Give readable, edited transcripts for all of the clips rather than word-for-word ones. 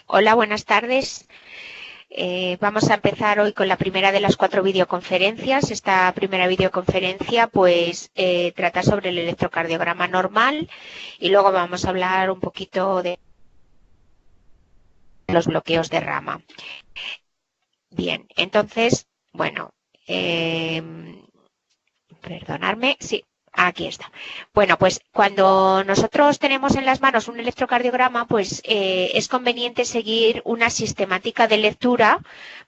Hola, buenas tardes. Vamos a empezar hoy con la primera de las 4 videoconferencias. Esta primera videoconferencia pues trata sobre el electrocardiograma normal y luego vamos a hablar un poquito de los bloqueos de rama. Bien, entonces, bueno, perdonadme, sí. Aquí está. Bueno, pues cuando nosotros tenemos en las manos un electrocardiograma, pues es conveniente seguir una sistemática de lectura,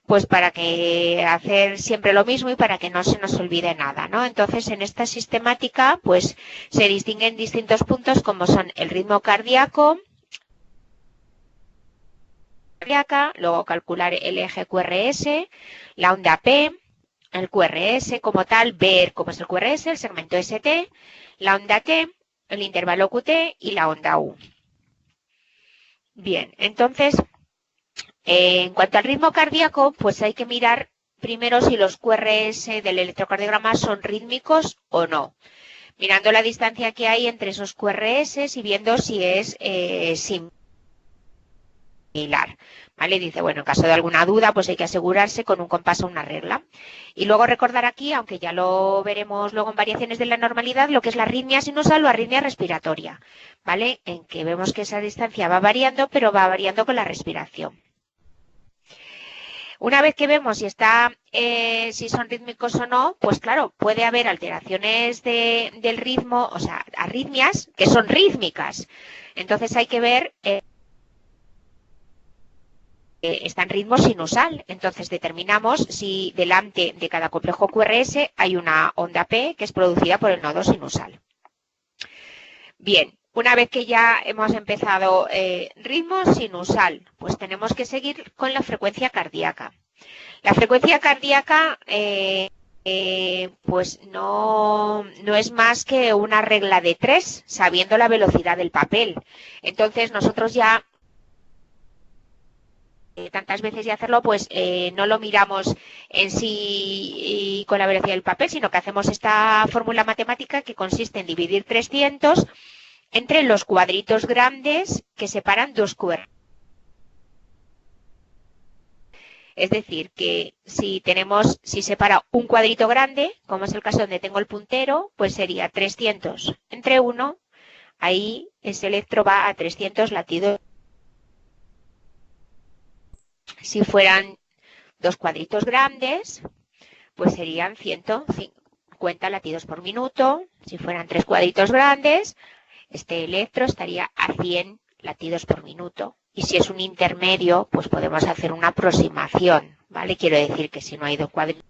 pues para que hacer siempre lo mismo y para que no se nos olvide nada, ¿no? Entonces, en esta sistemática, pues se distinguen distintos puntos como son el ritmo cardíaco, luego calcular el eje QRS, la onda P, el QRS como tal, ver cómo es el QRS, el segmento ST, la onda T, el intervalo QT y la onda U. Bien, entonces, en cuanto al ritmo cardíaco, pues hay que mirar primero si los QRS del electrocardiograma son rítmicos o no, mirando la distancia que hay entre esos QRS y viendo si es similar. ¿Vale? Dice, bueno, en caso de alguna duda, pues hay que asegurarse con un compás o una regla. Y luego recordar aquí, aunque ya lo veremos luego en variaciones de la normalidad, lo que es la arritmia sinusal o arritmia respiratoria, ¿vale? En que vemos que esa distancia va variando, pero va variando con la respiración. Una vez que vemos si son rítmicos o no, pues claro, puede haber alteraciones del ritmo, o sea, arritmias que son rítmicas. Entonces hay que ver está en ritmo sinusal. Entonces determinamos si delante de cada complejo QRS hay una onda P que es producida por el nodo sinusal. Bien, una vez que ya hemos empezado ritmo sinusal, pues tenemos que seguir con la frecuencia cardíaca. La frecuencia cardíaca pues no es más que una regla de 3, sabiendo la velocidad del papel. Entonces nosotros ya tantas veces y hacerlo, pues no lo miramos en sí con la velocidad del papel, sino que hacemos esta fórmula matemática que consiste en dividir 300 entre los cuadritos grandes que separan dos QR. Es decir, que si separa un cuadrito grande, como es el caso donde tengo el puntero, pues sería 300 entre 1, ahí ese electro va a 300 latidos. Si fueran dos cuadritos grandes, pues serían 150 latidos por minuto. Si fueran 3 cuadritos grandes, este electro estaría a 100 latidos por minuto. Y si es un intermedio, pues podemos hacer una aproximación, ¿vale? Quiero decir que si no hay 2 cuadritos,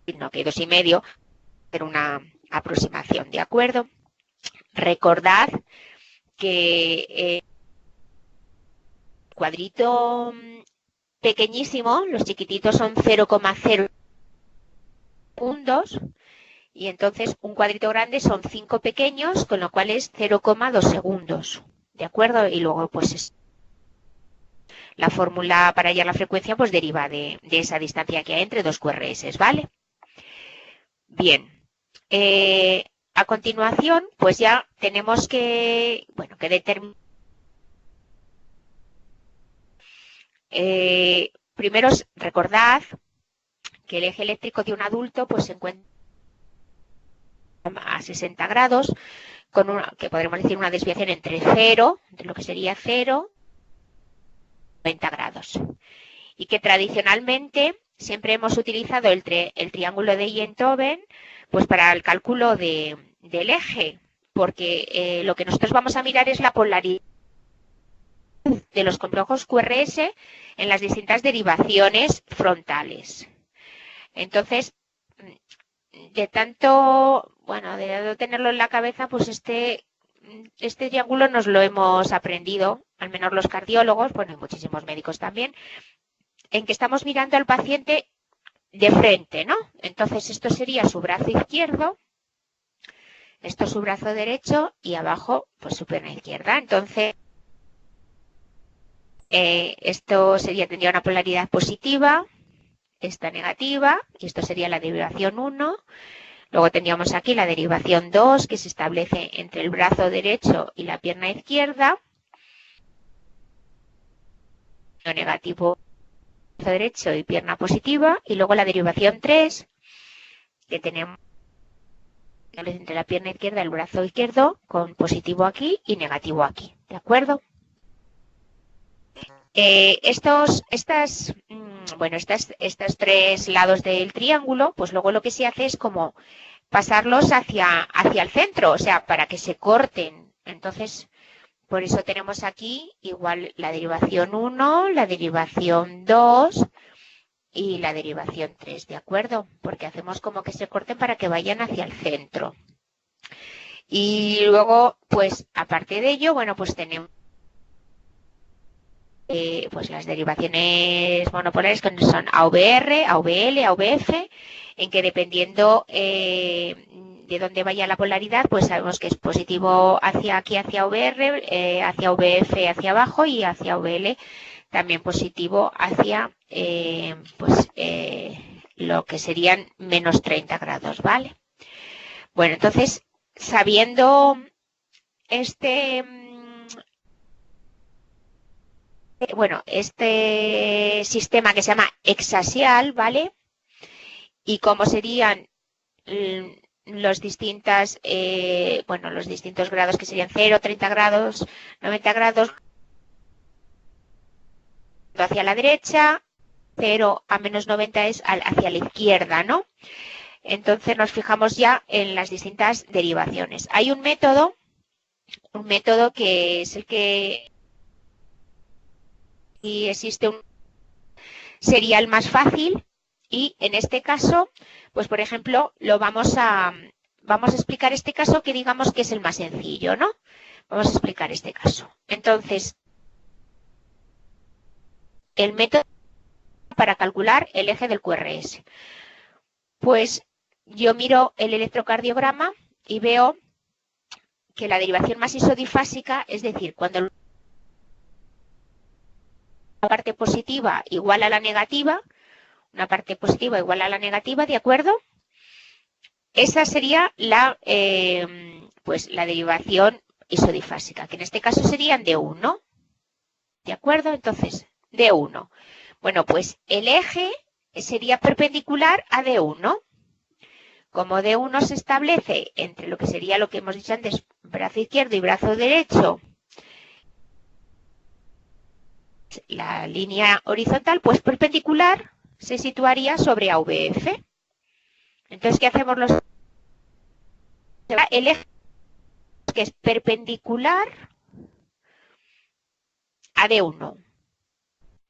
sino que hay 2,5, hacer una aproximación, ¿de acuerdo? Recordad que el cuadrito pequeñísimo, los chiquititos son 0,0 segundos y entonces un cuadrito grande son 5 pequeños, con lo cual es 0,2 segundos, ¿de acuerdo? Y luego pues la fórmula para hallar la frecuencia pues deriva de esa distancia que hay entre dos QRS, ¿vale? Bien, a continuación pues ya tenemos que determinar. Primero recordad que el eje eléctrico de un adulto pues se encuentra a 60 grados, con que podremos decir una desviación entre 0, entre lo que sería 0, 90 grados. Y que tradicionalmente siempre hemos utilizado el triángulo de Einthoven pues para el cálculo del eje, porque lo que nosotros vamos a mirar es la polaridad de los complejos QRS en las distintas derivaciones frontales. Entonces, de tenerlo en la cabeza, pues este triángulo nos lo hemos aprendido, al menos los cardiólogos, bueno, y muchísimos médicos también, en que estamos mirando al paciente de frente, ¿no? Entonces, esto sería su brazo izquierdo, esto es su brazo derecho y abajo, pues su pierna izquierda. Entonces, esto tendría una polaridad positiva, esta negativa, y esto sería la derivación 1. Luego tendríamos aquí la derivación 2, que se establece entre el brazo derecho y la pierna izquierda. negativo brazo derecho y pierna positiva, y luego la derivación 3, que tenemos entre la pierna izquierda y el brazo izquierdo, con positivo aquí y negativo aquí, ¿de acuerdo? Estos tres lados del triángulo, pues luego lo que se hace es como pasarlos hacia el centro, o sea, para que se corten. Entonces, por eso tenemos aquí igual la derivación 1, la derivación 2 y la derivación 3, ¿de acuerdo? Porque hacemos como que se corten para que vayan hacia el centro. Y luego, pues, aparte de ello, bueno, pues tenemos pues las derivaciones monopolares que son AVR, AVL, AVF, en que dependiendo de dónde vaya la polaridad, pues sabemos que es positivo hacia aquí, hacia VR, hacia VF hacia abajo, y hacia VL también positivo hacia lo que serían menos 30 grados, ¿vale? Bueno, entonces, sabiendo este sistema que se llama hexaxial, ¿vale? Y cómo serían los distintos grados, que serían 0, 30 grados, 90 grados hacia la derecha, 0 a menos 90 es hacia la izquierda, ¿no? Entonces nos fijamos ya en las distintas derivaciones. Hay un método que es el que sería el más fácil, y en este caso, pues por ejemplo, vamos a explicar este caso, que digamos que es el más sencillo, ¿no? Vamos a explicar este caso. Entonces, el método para calcular el eje del QRS. Pues yo miro el electrocardiograma y veo que la derivación más isodifásica, es decir, cuando la parte positiva igual a la negativa, una parte positiva igual a la negativa, ¿de acuerdo? Esa sería la derivación isodifásica, que en este caso serían D1, ¿de acuerdo? Entonces, D1. Bueno, pues el eje sería perpendicular a D1. Como D1 se establece entre lo que sería lo que hemos dicho antes, brazo izquierdo y brazo derecho, la línea horizontal, pues perpendicular se situaría sobre AVF. Entonces, ¿qué hacemos los? El eje que es perpendicular a D1.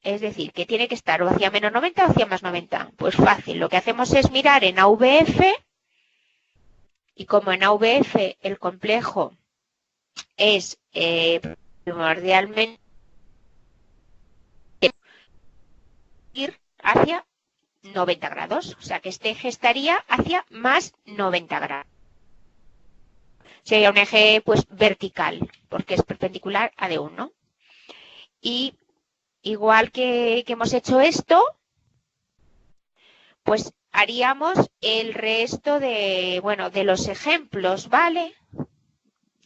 Es decir, que tiene que estar o hacia menos 90 o hacia más 90. Pues fácil, lo que hacemos es mirar en AVF, y como en AVF el complejo es primordialmente ir hacia 90 grados, o sea que este eje estaría hacia más 90 grados. Sería un eje pues vertical, porque es perpendicular a D1. Y igual que hemos hecho esto, pues haríamos el resto de los ejemplos, ¿vale?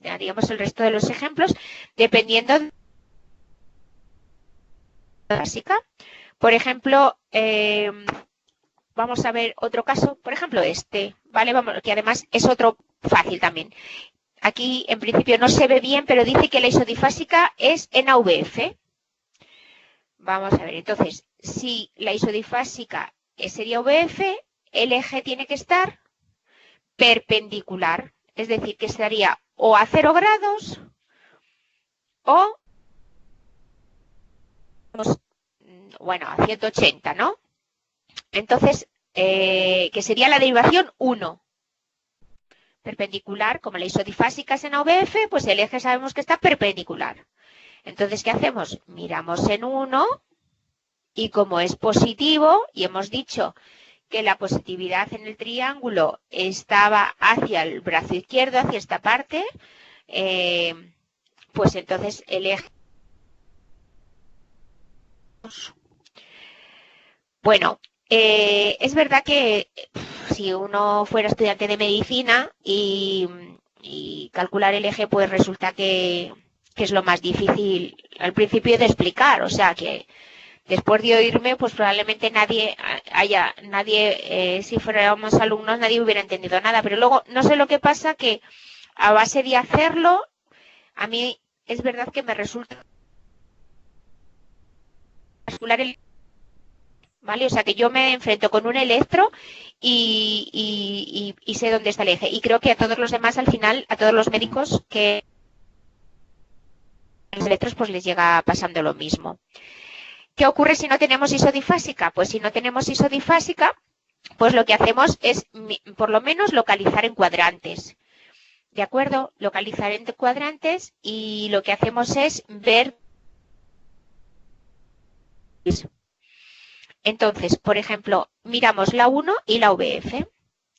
Haríamos el resto de los ejemplos dependiendo de la básica. Por ejemplo, vamos a ver otro caso, por ejemplo este, ¿vale? Que además es otro fácil también. Aquí en principio no se ve bien, pero dice que la isodifásica es en AVF. Vamos a ver, entonces, si la isodifásica sería VF, el eje tiene que estar perpendicular, es decir, que estaría o a 0 grados o, a 180, ¿no? Entonces, que sería la derivación 1. Perpendicular, como la isodifásica es en AVF, pues el eje sabemos que está perpendicular. Entonces, ¿qué hacemos? Miramos en 1 y como es positivo, y hemos dicho que la positividad en el triángulo estaba hacia el brazo izquierdo, hacia esta parte, pues entonces el eje... Bueno, es verdad que si uno fuera estudiante de medicina y calcular el eje, pues resulta que es lo más difícil al principio de explicar. O sea que, Después de oírme, pues probablemente si fuéramos alumnos, nadie hubiera entendido nada. Pero luego, no sé lo que pasa, que a base de hacerlo, a mí es verdad que me resulta calcular el, ¿vale? O sea, que yo me enfrento con un electro y sé dónde está el eje. Y creo que a todos los demás, al final, a todos los médicos que los electros, pues les llega pasando lo mismo. ¿Qué ocurre si no tenemos isodifásica? Pues si no tenemos isodifásica, pues lo que hacemos es, por lo menos, localizar en cuadrantes. ¿De acuerdo? Localizar en cuadrantes y lo que hacemos es ver. Entonces, por ejemplo, miramos la 1 y la VF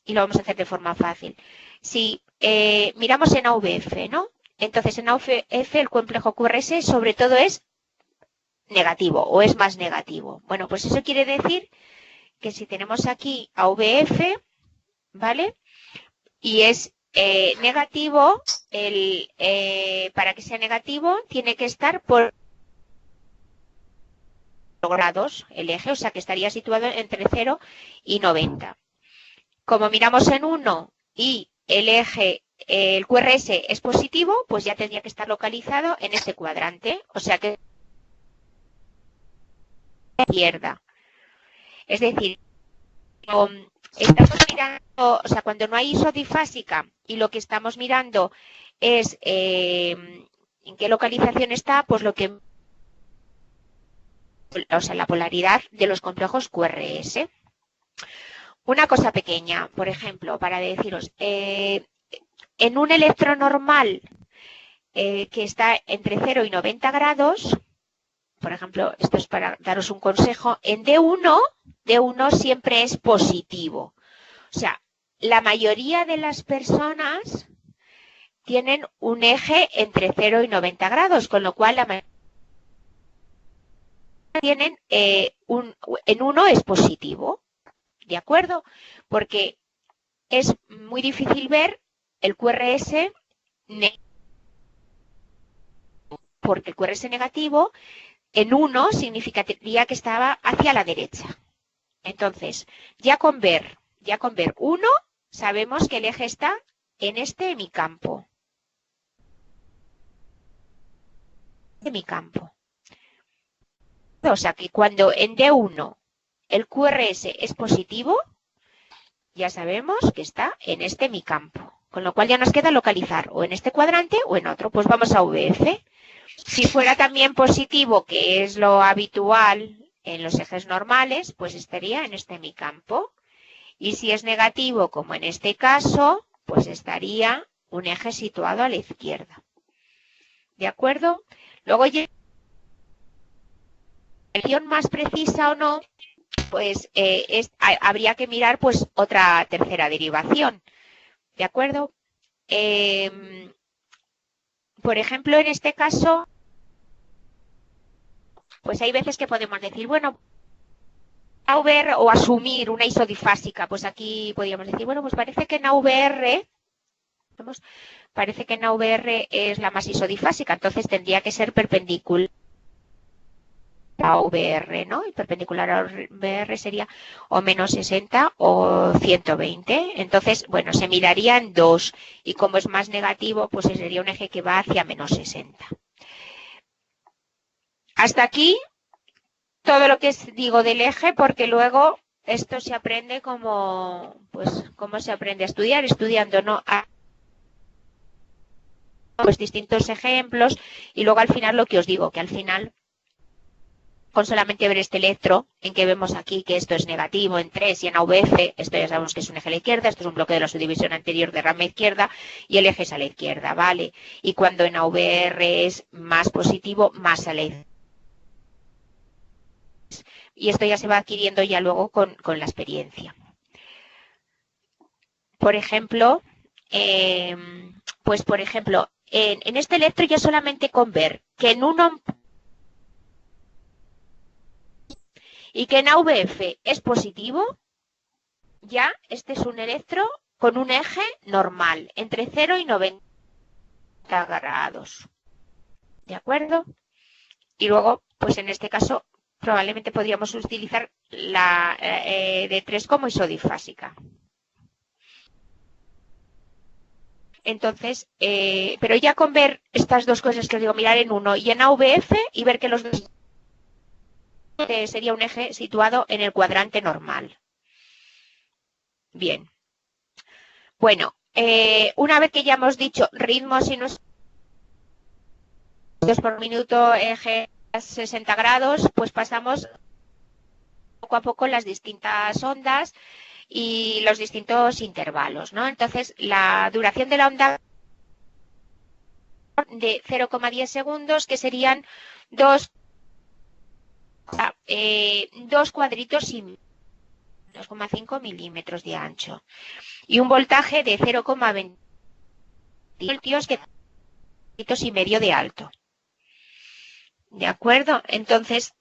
y lo vamos a hacer de forma fácil. Si miramos en AVF, ¿no? Entonces, en AVF el complejo QRS sobre todo es negativo o es más negativo. Bueno, pues eso quiere decir que si tenemos aquí AVF, ¿vale? Y es negativo, para que sea negativo tiene que estar por grados el eje, o sea que estaría situado entre 0 y 90. Como miramos en 1 y el eje, el QRS es positivo, pues ya tendría que estar localizado en este cuadrante, o sea que izquierda. Es decir, estamos mirando, o sea, cuando no hay isodifásica y lo que estamos mirando es en qué localización está, pues lo que, o sea, la polaridad de los complejos QRS. Una cosa pequeña, por ejemplo, para deciros, en un electro normal que está entre 0 y 90 grados, por ejemplo, esto es para daros un consejo, en D1 siempre es positivo. O sea, la mayoría de las personas tienen un eje entre 0 y 90 grados, con lo cual la mayoría tienen en 1 es positivo, ¿de acuerdo? Porque es muy difícil ver el QRS porque el QRS negativo en 1 significaría que estaba hacia la derecha. Entonces, ya con ver 1, sabemos que el eje está en este hemicampo. O sea que cuando en D1 el QRS es positivo, ya sabemos que está en este hemicampo. Con lo cual ya nos queda localizar o en este cuadrante o en otro. Pues vamos a VF. Si fuera también positivo, que es lo habitual en los ejes normales, pues estaría en este hemicampo. Y si es negativo, como en este caso, pues estaría un eje situado a la izquierda. ¿De acuerdo? Luego, ya la elección más precisa o no, pues habría que mirar pues otra tercera derivación. ¿De acuerdo? Por ejemplo, en este caso, pues hay veces que podemos decir, bueno, AVR o asumir una isodifásica, pues aquí podríamos decir, bueno, pues parece que en AVR es la más isodifásica, entonces tendría que ser perpendicular a VR, ¿no? Y perpendicular a VR sería o menos 60 o 120. Entonces, bueno, se mirarían 2 y como es más negativo, pues sería un eje que va hacia menos 60. Hasta aquí todo lo que digo del eje, porque luego esto se aprende como se aprende a estudiar, estudiando, ¿no? Pues distintos ejemplos y luego al final lo que os digo, que al final con solamente ver este electro, en que vemos aquí que esto es negativo en 3 y en AVF, esto ya sabemos que es un eje a la izquierda, esto es un bloque de la subdivisión anterior de rama izquierda y el eje es a la izquierda, ¿vale? Y cuando en AVR es más positivo, más a la izquierda. Y esto ya se va adquiriendo ya luego con la experiencia. Por ejemplo, en este electro ya solamente con ver que en uno y que en AVF es positivo, ya este es un electro con un eje normal, entre 0 y 90 grados. ¿De acuerdo? Y luego, pues en este caso, probablemente podríamos utilizar la de 3 como isodifásica. Entonces, pero ya con ver estas dos cosas que os digo, mirar en uno y en AVF y ver que los dos sería un eje situado en el cuadrante normal. Bien. Bueno, una vez que ya hemos dicho ritmo sinus por minuto, eje 60 grados, pues pasamos poco a poco las distintas ondas y los distintos intervalos, ¿no? Entonces, la duración de la onda de 0,10 segundos, que serían dos cuadritos y 2,5 milímetros de ancho. Y un voltaje de 0,20 voltios, que es y medio de alto. ¿De acuerdo? Entonces,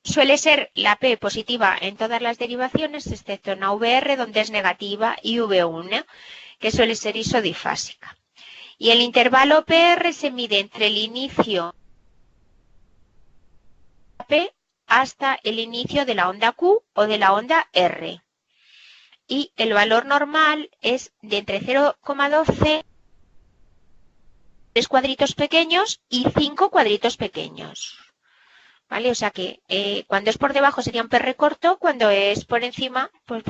suele ser la P positiva en todas las derivaciones, excepto en AVR, donde es negativa, y V1, que suele ser isodifásica. Y el intervalo PR se mide entre el inicio P hasta el inicio de la onda Q o de la onda R. Y el valor normal es de entre 0,12, 3 cuadritos pequeños y 5 cuadritos pequeños. ¿Vale? O sea que cuando es por debajo sería un PR corto, cuando es por encima, pues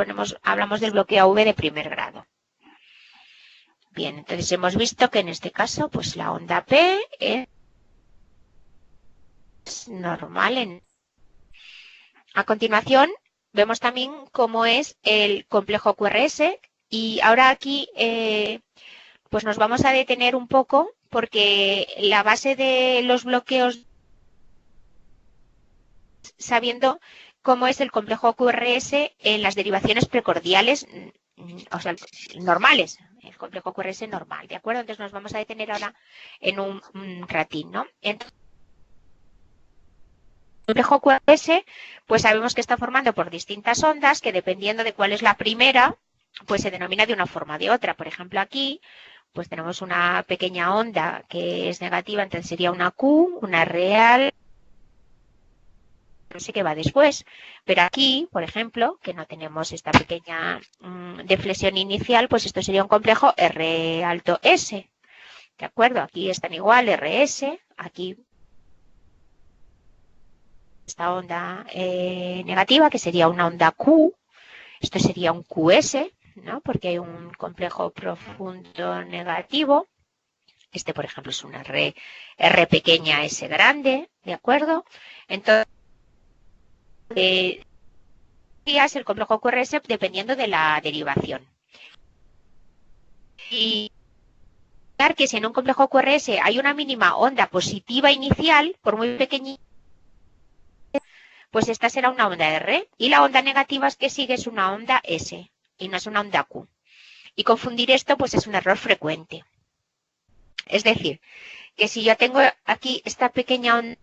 hablamos del bloqueo V de primer grado. Bien, entonces hemos visto que en este caso, pues la onda P es normal. A continuación, vemos también cómo es el complejo QRS y ahora aquí pues nos vamos a detener un poco porque la base de los bloqueos, sabiendo cómo es el complejo QRS en las derivaciones precordiales, o sea, normales, el complejo QRS normal, ¿de acuerdo? Entonces nos vamos a detener ahora en un ratín, ¿no? Entonces, el complejo QRS, pues sabemos que está formando por distintas ondas que dependiendo de cuál es la primera, pues se denomina de una forma o de otra. Por ejemplo, aquí, pues tenemos una pequeña onda que es negativa, entonces sería una Q, una real, no sé qué va después, pero aquí, por ejemplo, que no tenemos esta pequeña deflexión inicial, pues esto sería un complejo R alto S, ¿de acuerdo? Aquí están igual RS, aquí esta onda negativa, que sería una onda Q, esto sería un QS, ¿no? Porque hay un complejo profundo negativo. Este, por ejemplo, es una R pequeña S grande, ¿de acuerdo? Entonces, es el complejo QRS dependiendo de la derivación. Y que si en un complejo QRS hay una mínima onda positiva inicial, por muy pequeñita, pues esta será una onda R. Y la onda negativa que sigue es una onda S y no es una onda Q. Y confundir esto pues es un error frecuente. Es decir, que si yo tengo aquí esta pequeña onda,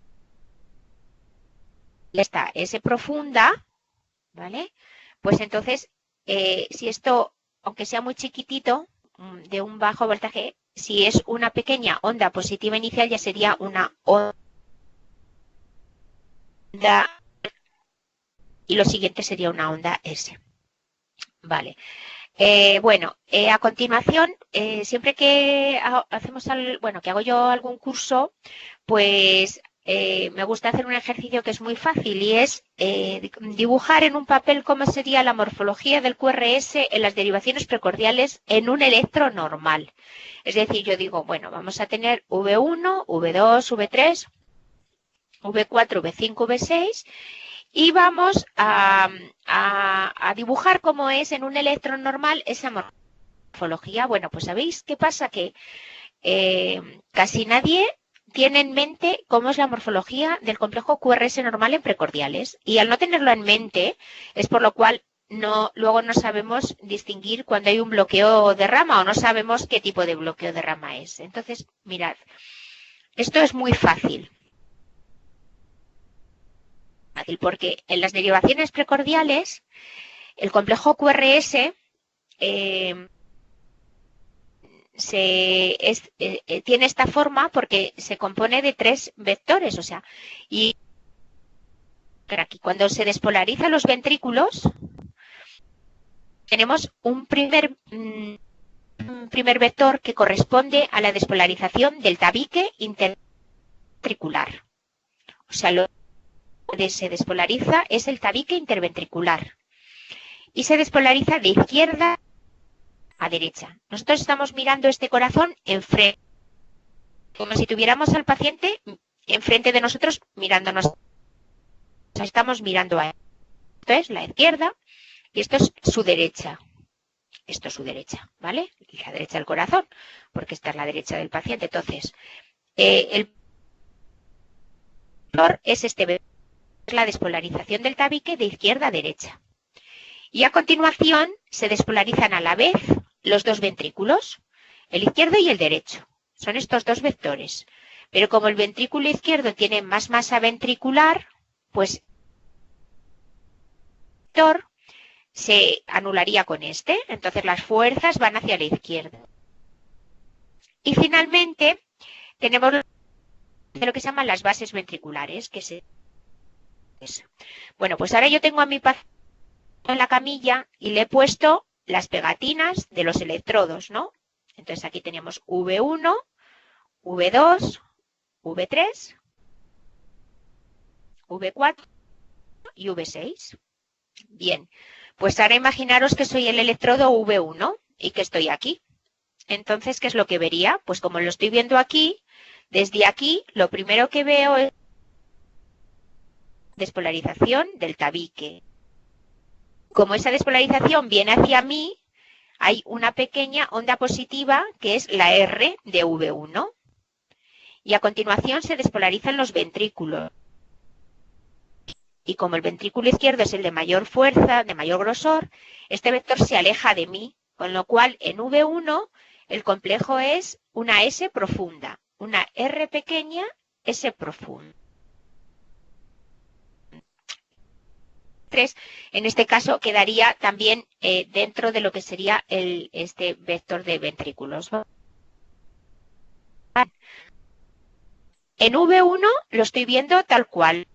esta S profunda, ¿vale? Pues entonces, si esto, aunque sea muy chiquitito, de un bajo voltaje, si es una pequeña onda positiva inicial, ya sería una onda y lo siguiente sería una onda S. Vale. Bueno, a continuación, siempre que que hago yo algún curso, pues me gusta hacer un ejercicio que es muy fácil y es dibujar en un papel cómo sería la morfología del QRS en las derivaciones precordiales en un electro normal. Es decir, yo digo, bueno, vamos a tener V1, V2, V3, V4, V5, V6 y vamos a dibujar cómo es en un electrón normal esa morfología. Bueno, pues ¿sabéis qué pasa? Que casi nadie tiene en mente cómo es la morfología del complejo QRS normal en precordiales. Y al no tenerlo en mente, es por lo cual luego no sabemos distinguir cuando hay un bloqueo de rama o no sabemos qué tipo de bloqueo de rama es. Entonces, mirad, esto es muy fácil. Porque en las derivaciones precordiales, el complejo QRS tiene esta forma porque se compone de 3 vectores, o sea, y aquí. Cuando se despolarizan los ventrículos, tenemos un primer vector que corresponde a la despolarización del tabique interventricular. O sea, lo que se despolariza es el tabique interventricular. Y se despolariza de izquierda a derecha. Nosotros estamos mirando este corazón enfrente, como si tuviéramos al paciente enfrente de nosotros mirándonos. O sea, estamos mirando a él. Esto es la izquierda y esto es su derecha. Esto es su derecha, ¿vale? Y la derecha del corazón, porque esta es la derecha del paciente. Entonces, el vector es la despolarización del tabique de izquierda a derecha. Y a continuación se despolarizan a la vez los dos ventrículos, el izquierdo y el derecho. Son estos dos vectores. Pero como el ventrículo izquierdo tiene más masa ventricular, pues el vector se anularía con este. Entonces las fuerzas van hacia la izquierda. Y finalmente tenemos lo que se llaman las bases ventriculares, que es bueno, pues ahora yo tengo a mi paciente en la camilla y le he puesto las pegatinas de los electrodos, ¿no? Entonces aquí tenemos V1, V2, V3, V4 y V6. Bien, pues ahora imaginaros que soy el electrodo V1 y que estoy aquí. Entonces, ¿qué es lo que vería? Pues como lo estoy viendo aquí, desde aquí lo primero que veo es despolarización del tabique. Como esa despolarización viene hacia mí, hay una pequeña onda positiva que es la R de V1. Y a continuación se despolarizan los ventrículos. Y como el ventrículo izquierdo es el de mayor fuerza, de mayor grosor, este vector se aleja de mí, con lo cual en V1 el complejo es una S profunda, una R pequeña, S profunda. En este caso quedaría también dentro de lo que sería este vector de ventrículos. En V1 lo estoy viendo tal cual.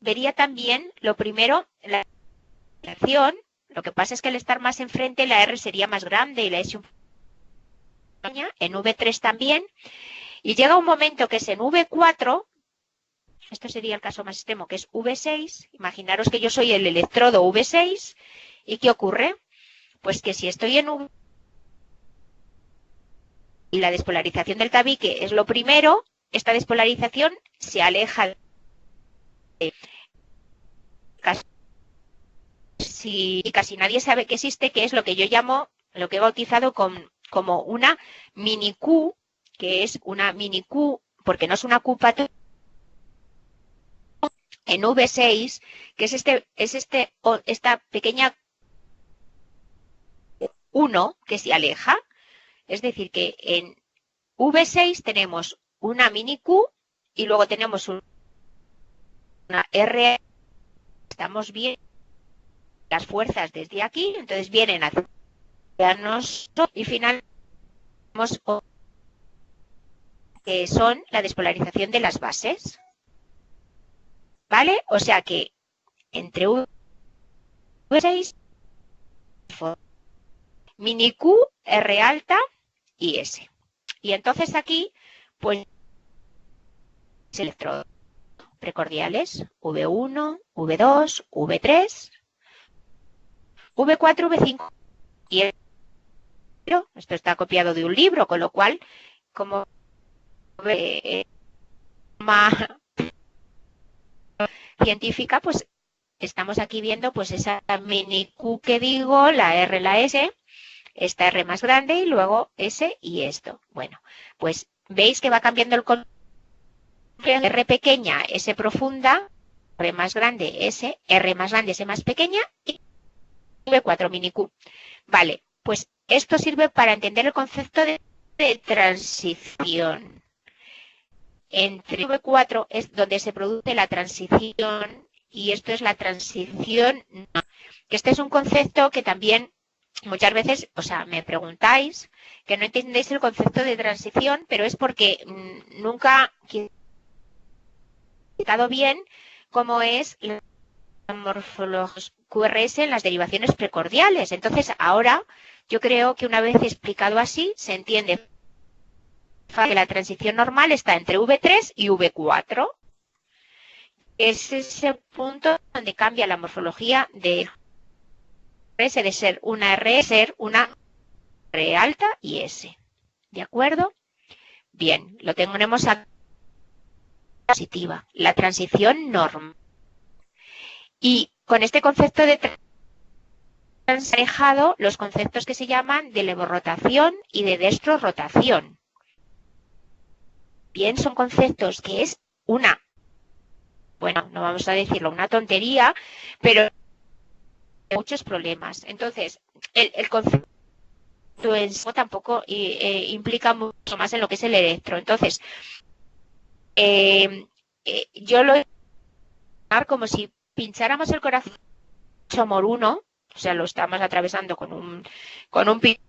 Vería también lo primero, la relación. Lo que pasa es que al estar más enfrente la R sería más grande y la S un poco pequeña. En V3 también. Y llega un momento que es en V4. Esto sería el caso más extremo, que es V6. Imaginaros que yo soy el electrodo V6. ¿Y qué ocurre? Pues que si estoy en V y la despolarización del tabique es lo primero, esta despolarización se aleja de casi nadie sabe que existe, que es lo que yo llamo, lo que he bautizado como una mini Q, que es una mini Q, porque no es una Q patológica, en V6, que es esta pequeña 1 que se aleja. Es decir, que en V6 tenemos una mini Q y luego tenemos una R. Estamos viendo las fuerzas desde aquí, entonces vienen hacia nosotros y finalmente que son la despolarización de las bases. ¿Vale? O sea que entre V6, mini Q, R alta y S. Y entonces aquí, pues, electrodos precordiales, V1, V2, V3, V4, V5 y esto está copiado de un libro, con lo cual, como científica, pues estamos aquí viendo pues esa mini Q que digo, la R, la S, esta R más grande y luego S y esto. Bueno, pues veis que va cambiando el color. R pequeña, S profunda, R más grande, S, R más grande, S más pequeña y V4 mini Q. Vale, pues esto sirve para entender el concepto de transición. Entre V4 es donde se produce la transición y esto es la transición. Que este es un concepto que también muchas veces, o sea, me preguntáis que no entendéis el concepto de transición, pero es porque nunca he explicado bien como es la morfología QRS en las derivaciones precordiales. Entonces, ahora yo creo que una vez explicado así, se entiende que la transición normal está entre V3 y V4. Es ese punto donde cambia la morfología de RS de ser una R, ser una R alta y S. ¿De acuerdo? Bien, lo tenemos aquí positiva, la transición normal. Y con este concepto de translejado los conceptos que se llaman de levorrotación y de destrorrotación. Bien, son conceptos que es una, bueno, no vamos a decirlo, una tontería, pero muchos problemas. Entonces, el concepto en sí tampoco implica mucho más en lo que es el electro. Entonces, yo lo voy a llamar como si pincháramos el corazón por uno, o sea, lo estamos atravesando con un pincho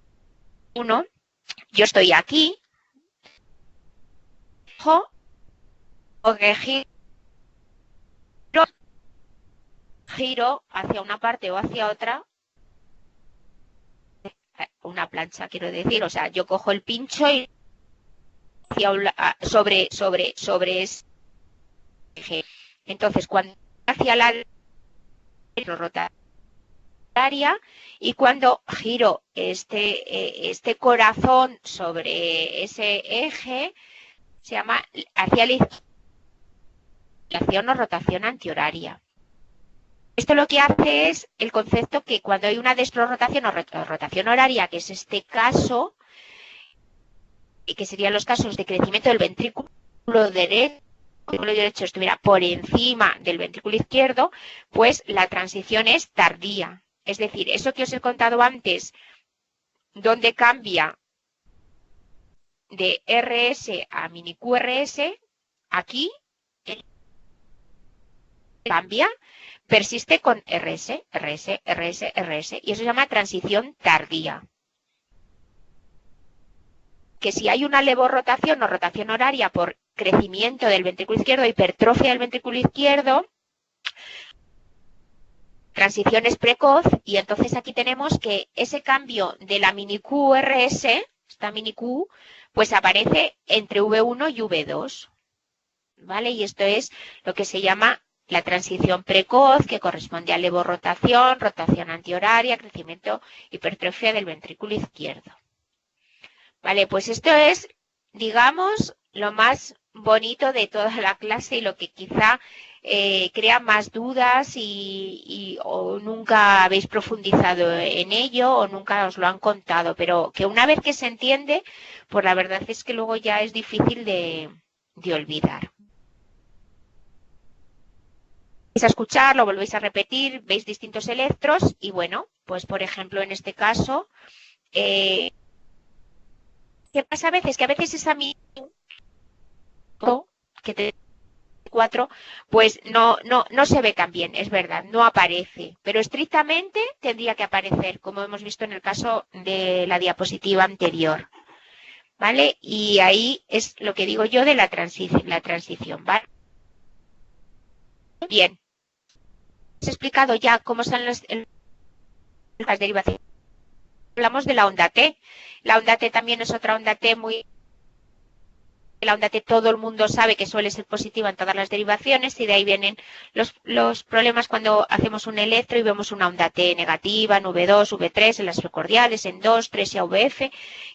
1. Yo estoy aquí, o que giro hacia una parte o hacia otra, una plancha quiero decir, o sea, yo cojo el pincho y sobre ese eje. Entonces, cuando hacia la rotaria y cuando giro este corazón sobre ese eje, se llama hacia la izquierda o rotación antihoraria. Esto lo que hace es el concepto que cuando hay una destrorrotación o rotación horaria, que es este caso, y que serían los casos de crecimiento del ventrículo derecho estuviera por encima del ventrículo izquierdo, pues la transición es tardía. Es decir, eso que os he contado antes, donde cambia de RS a mini QRS, aquí cambia, persiste con RS, RS, RS, RS, y eso se llama transición tardía. Que si hay una levorrotación o rotación horaria por crecimiento del ventrículo izquierdo, hipertrofia del ventrículo izquierdo, transición es precoz, y entonces aquí tenemos que ese cambio de la mini QRS, esta mini Q, pues aparece entre V1 y V2, ¿vale? Y esto es lo que se llama la transición precoz, que corresponde a levorrotación, rotación antihoraria, crecimiento, hipertrofia del ventrículo izquierdo. Vale, pues esto es, digamos, lo más bonito de toda la clase y lo que quizá crea más dudas o nunca habéis profundizado en ello o nunca os lo han contado, pero que una vez que se entiende, pues la verdad es que luego ya es difícil de olvidar. Vais a escuchar, lo volvéis a repetir, veis distintos electros y bueno, pues por ejemplo en este caso, ¿qué pasa a veces? Que a veces esa que te 4, pues no se ve tan bien, es verdad, no aparece, pero estrictamente tendría que aparecer, como hemos visto en el caso de la diapositiva anterior, ¿vale? Y ahí es lo que digo yo de la transición, ¿vale? Bien, os he explicado ya cómo son las derivaciones. Hablamos de la onda T. La onda T también es otra onda T muy... La onda T todo el mundo sabe que suele ser positiva en todas las derivaciones y de ahí vienen los problemas cuando hacemos un electro y vemos una onda T negativa en V2, V3, en las precordiales, en 2, 3 y AVF,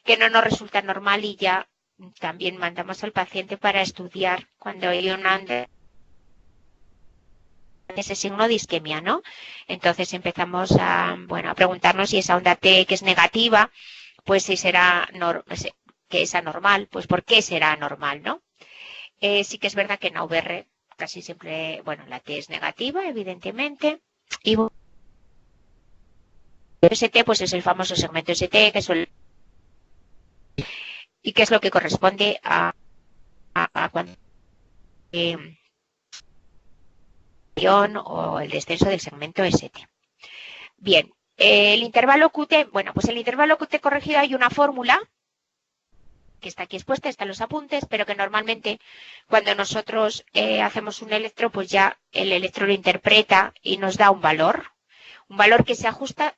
que no nos resulta normal y ya también mandamos al paciente para estudiar cuando hay una onda ese signo de isquemia, ¿no? Entonces empezamos a preguntarnos si esa onda T que es negativa, pues si será que es anormal, pues ¿por qué será anormal, no? Sí que es verdad que en AVR casi siempre, la T es negativa, evidentemente, y ST pues es el famoso segmento ST, que suele... y que es lo que corresponde a cuando o el descenso del segmento ST. Bien, el intervalo QT, pues el intervalo QT corregido hay una fórmula que está aquí expuesta, están los apuntes, pero que normalmente cuando nosotros hacemos un electro, pues ya el electro lo interpreta y nos da un valor que se ajusta,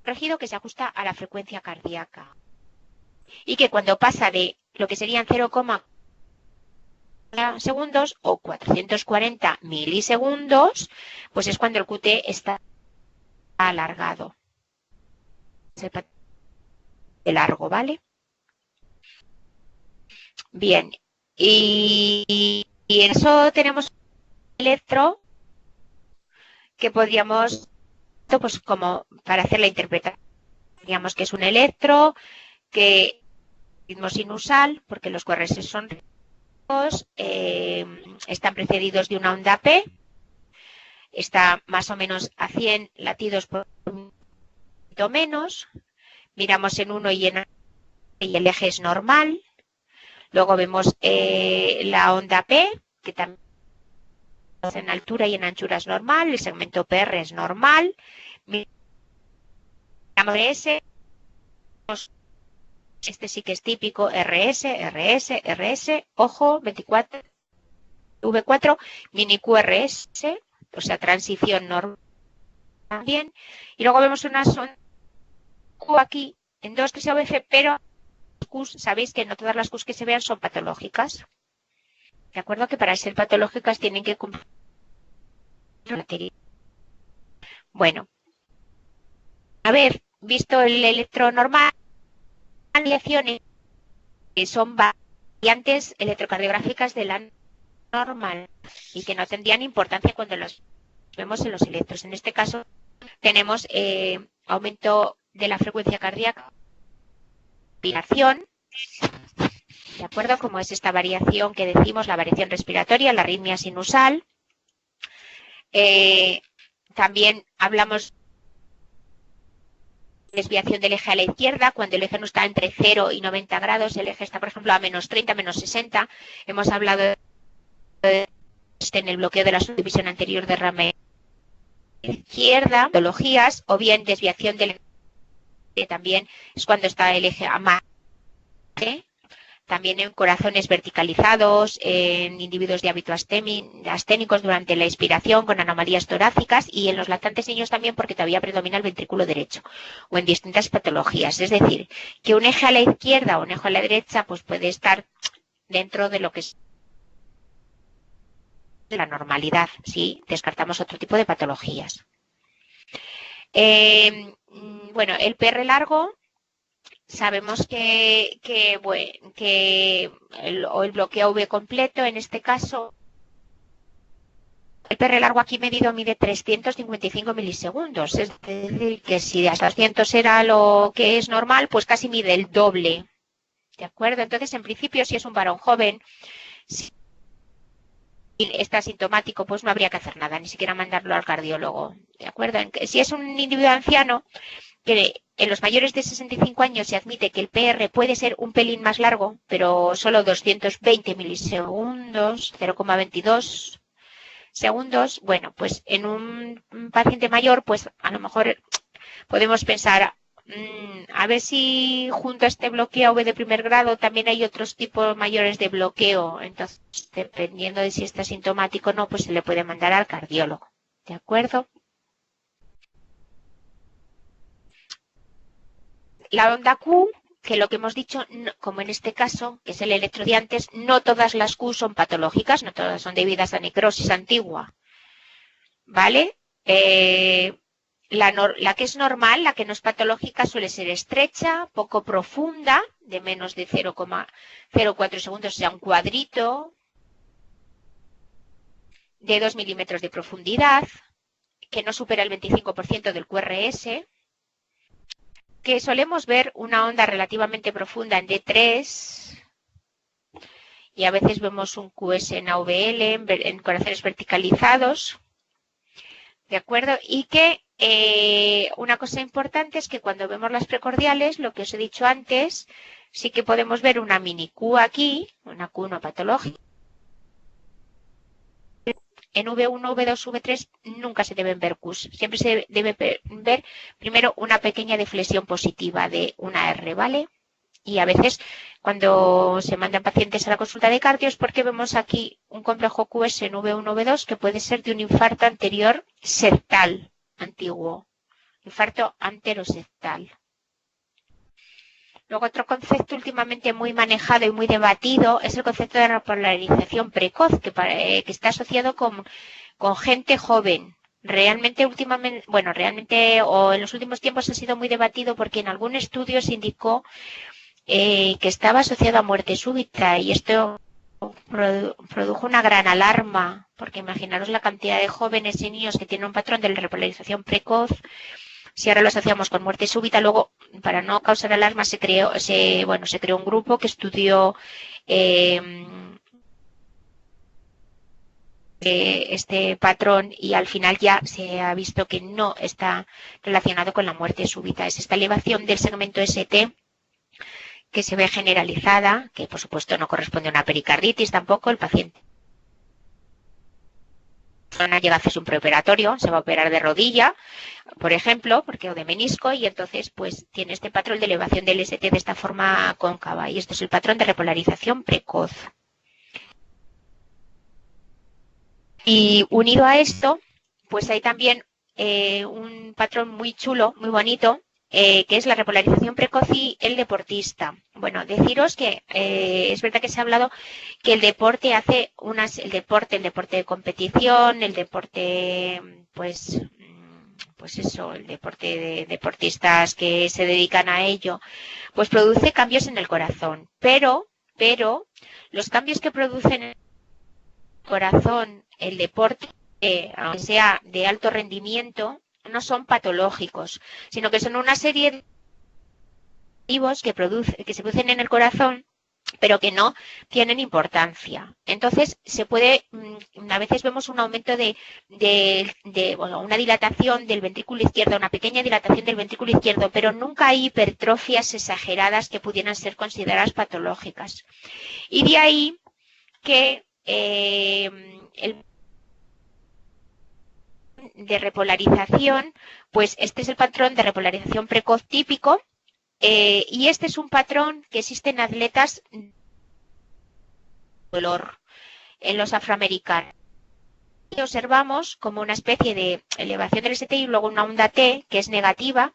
regido que se ajusta a la frecuencia cardíaca. Y que cuando pasa de lo que serían 0,4 segundos o 440 milisegundos, pues es cuando el QT está alargado. De largo, ¿vale? Bien, y en eso tenemos un electro que podríamos, pues como para hacer la interpretación, digamos que es un electro que ritmo sinusal, porque los QRS son están precedidos de una onda P, está más o menos a 100 latidos por minuto menos, miramos en uno y el eje es normal, luego vemos la onda P, que también en altura y en anchura es normal, el segmento PR es normal, miramos S, este sí que es típico, RS, ojo, 24, V4, mini QRS, o sea, transición normal también. Y luego vemos una sonda Q aquí, en 2 que sea VF, pero Qs, sabéis que no todas las Qs que se vean son patológicas. De acuerdo que para ser patológicas tienen que cumplir la materia. Bueno, a ver, visto el electro normal, variaciones que son variantes electrocardiográficas de la normal y que no tendrían importancia cuando los vemos en los electros. En este caso tenemos aumento de la frecuencia cardíaca, respiración, ¿de acuerdo? Como es esta variación que decimos, la variación respiratoria, la arritmia sinusal. También hablamos desviación del eje a la izquierda, cuando el eje no está entre 0 y 90 grados, el eje está, por ejemplo, a menos 30, menos 60. Hemos hablado en el bloqueo de la subdivisión anterior de rama izquierda, patologías, o bien desviación del eje, también es cuando está el eje a más, también en corazones verticalizados, en individuos de hábito asténicos durante la expiración con anomalías torácicas y en los lactantes niños también porque todavía predomina el ventrículo derecho o en distintas patologías. Es decir, que un eje a la izquierda o un eje a la derecha pues puede estar dentro de lo que es la normalidad, si descartamos otro tipo de patologías. Bueno, el PR largo. Sabemos que el bloqueo V completo, en este caso, el PR largo aquí medido mide 355 milisegundos. Es decir, que si hasta 200 era lo que es normal, pues casi mide el doble. ¿De acuerdo? Entonces, en principio, si es un varón joven, si está asintomático, pues no habría que hacer nada, ni siquiera mandarlo al cardiólogo. ¿De acuerdo? Si es un individuo anciano, que en los mayores de 65 años se admite que el PR puede ser un pelín más largo, pero solo 220 milisegundos, 0,22 segundos. Bueno, pues en un paciente mayor, pues a lo mejor podemos pensar, a ver si junto a este bloqueo V de primer grado también hay otros tipos mayores de bloqueo. Entonces, dependiendo de si está sintomático o no, pues se le puede mandar al cardiólogo. ¿De acuerdo? La onda Q, que lo que hemos dicho, como en este caso, que es el electro de antes, no todas las Q son patológicas, no todas son debidas a necrosis antigua. ¿Vale? La que es normal, la que no es patológica, suele ser estrecha, poco profunda, de menos de 0,04 segundos, o sea, un cuadrito, de 2 milímetros de profundidad, que no supera el 25% del QRS, que solemos ver una onda relativamente profunda en D3 y a veces vemos un QS en AVL, en corazones verticalizados, ¿de acuerdo? Y que una cosa importante es que cuando vemos las precordiales, lo que os he dicho antes, sí que podemos ver una mini Q aquí, una Q no patológica. En V1, V2, V3 nunca se deben ver Qs. Siempre se debe ver primero una pequeña deflexión positiva de una R, ¿vale? Y a veces cuando se mandan pacientes a la consulta de cardio es porque vemos aquí un complejo QS en V1-V2 que puede ser de un infarto anterior septal antiguo, infarto anteroseptal. Luego otro concepto últimamente muy manejado y muy debatido es el concepto de repolarización precoz, que está asociado con gente joven. Realmente o en los últimos tiempos ha sido muy debatido porque en algún estudio se indicó que estaba asociado a muerte súbita y esto produjo una gran alarma, porque imaginaros la cantidad de jóvenes y niños que tienen un patrón de repolarización precoz. Si ahora lo asociamos con muerte súbita, luego, para no causar alarma, se creó un grupo que estudió este patrón y al final ya se ha visto que no está relacionado con la muerte súbita. Es esta elevación del segmento ST que se ve generalizada, que por supuesto no corresponde a una pericarditis tampoco. El paciente llega a hacerse un preoperatorio, se va a operar de rodilla, por ejemplo, o de menisco, y entonces pues tiene este patrón de elevación del ST de esta forma cóncava, y esto es el patrón de repolarización precoz. Y unido a esto, pues hay también un patrón muy chulo, muy bonito, que es la repolarización precoz y el deportista. Bueno, deciros que es verdad que se ha hablado que el deporte hace el deporte de competición, el deporte, pues eso, el deporte de deportistas que se dedican a ello, pues produce cambios en el corazón. Pero los cambios que producen en el corazón el deporte, aunque sea de alto rendimiento, no son patológicos, sino que son una serie de activos que se producen en el corazón, pero que no tienen importancia. Entonces, a veces vemos un aumento una dilatación del ventrículo izquierdo, una pequeña dilatación del ventrículo izquierdo, pero nunca hay hipertrofias exageradas que pudieran ser consideradas patológicas. Y de ahí que de repolarización, pues este es el patrón de repolarización precoz típico, y este es un patrón que existe en atletas de dolor, en los afroamericanos. Y observamos como una especie de elevación del ST y luego una onda T que es negativa,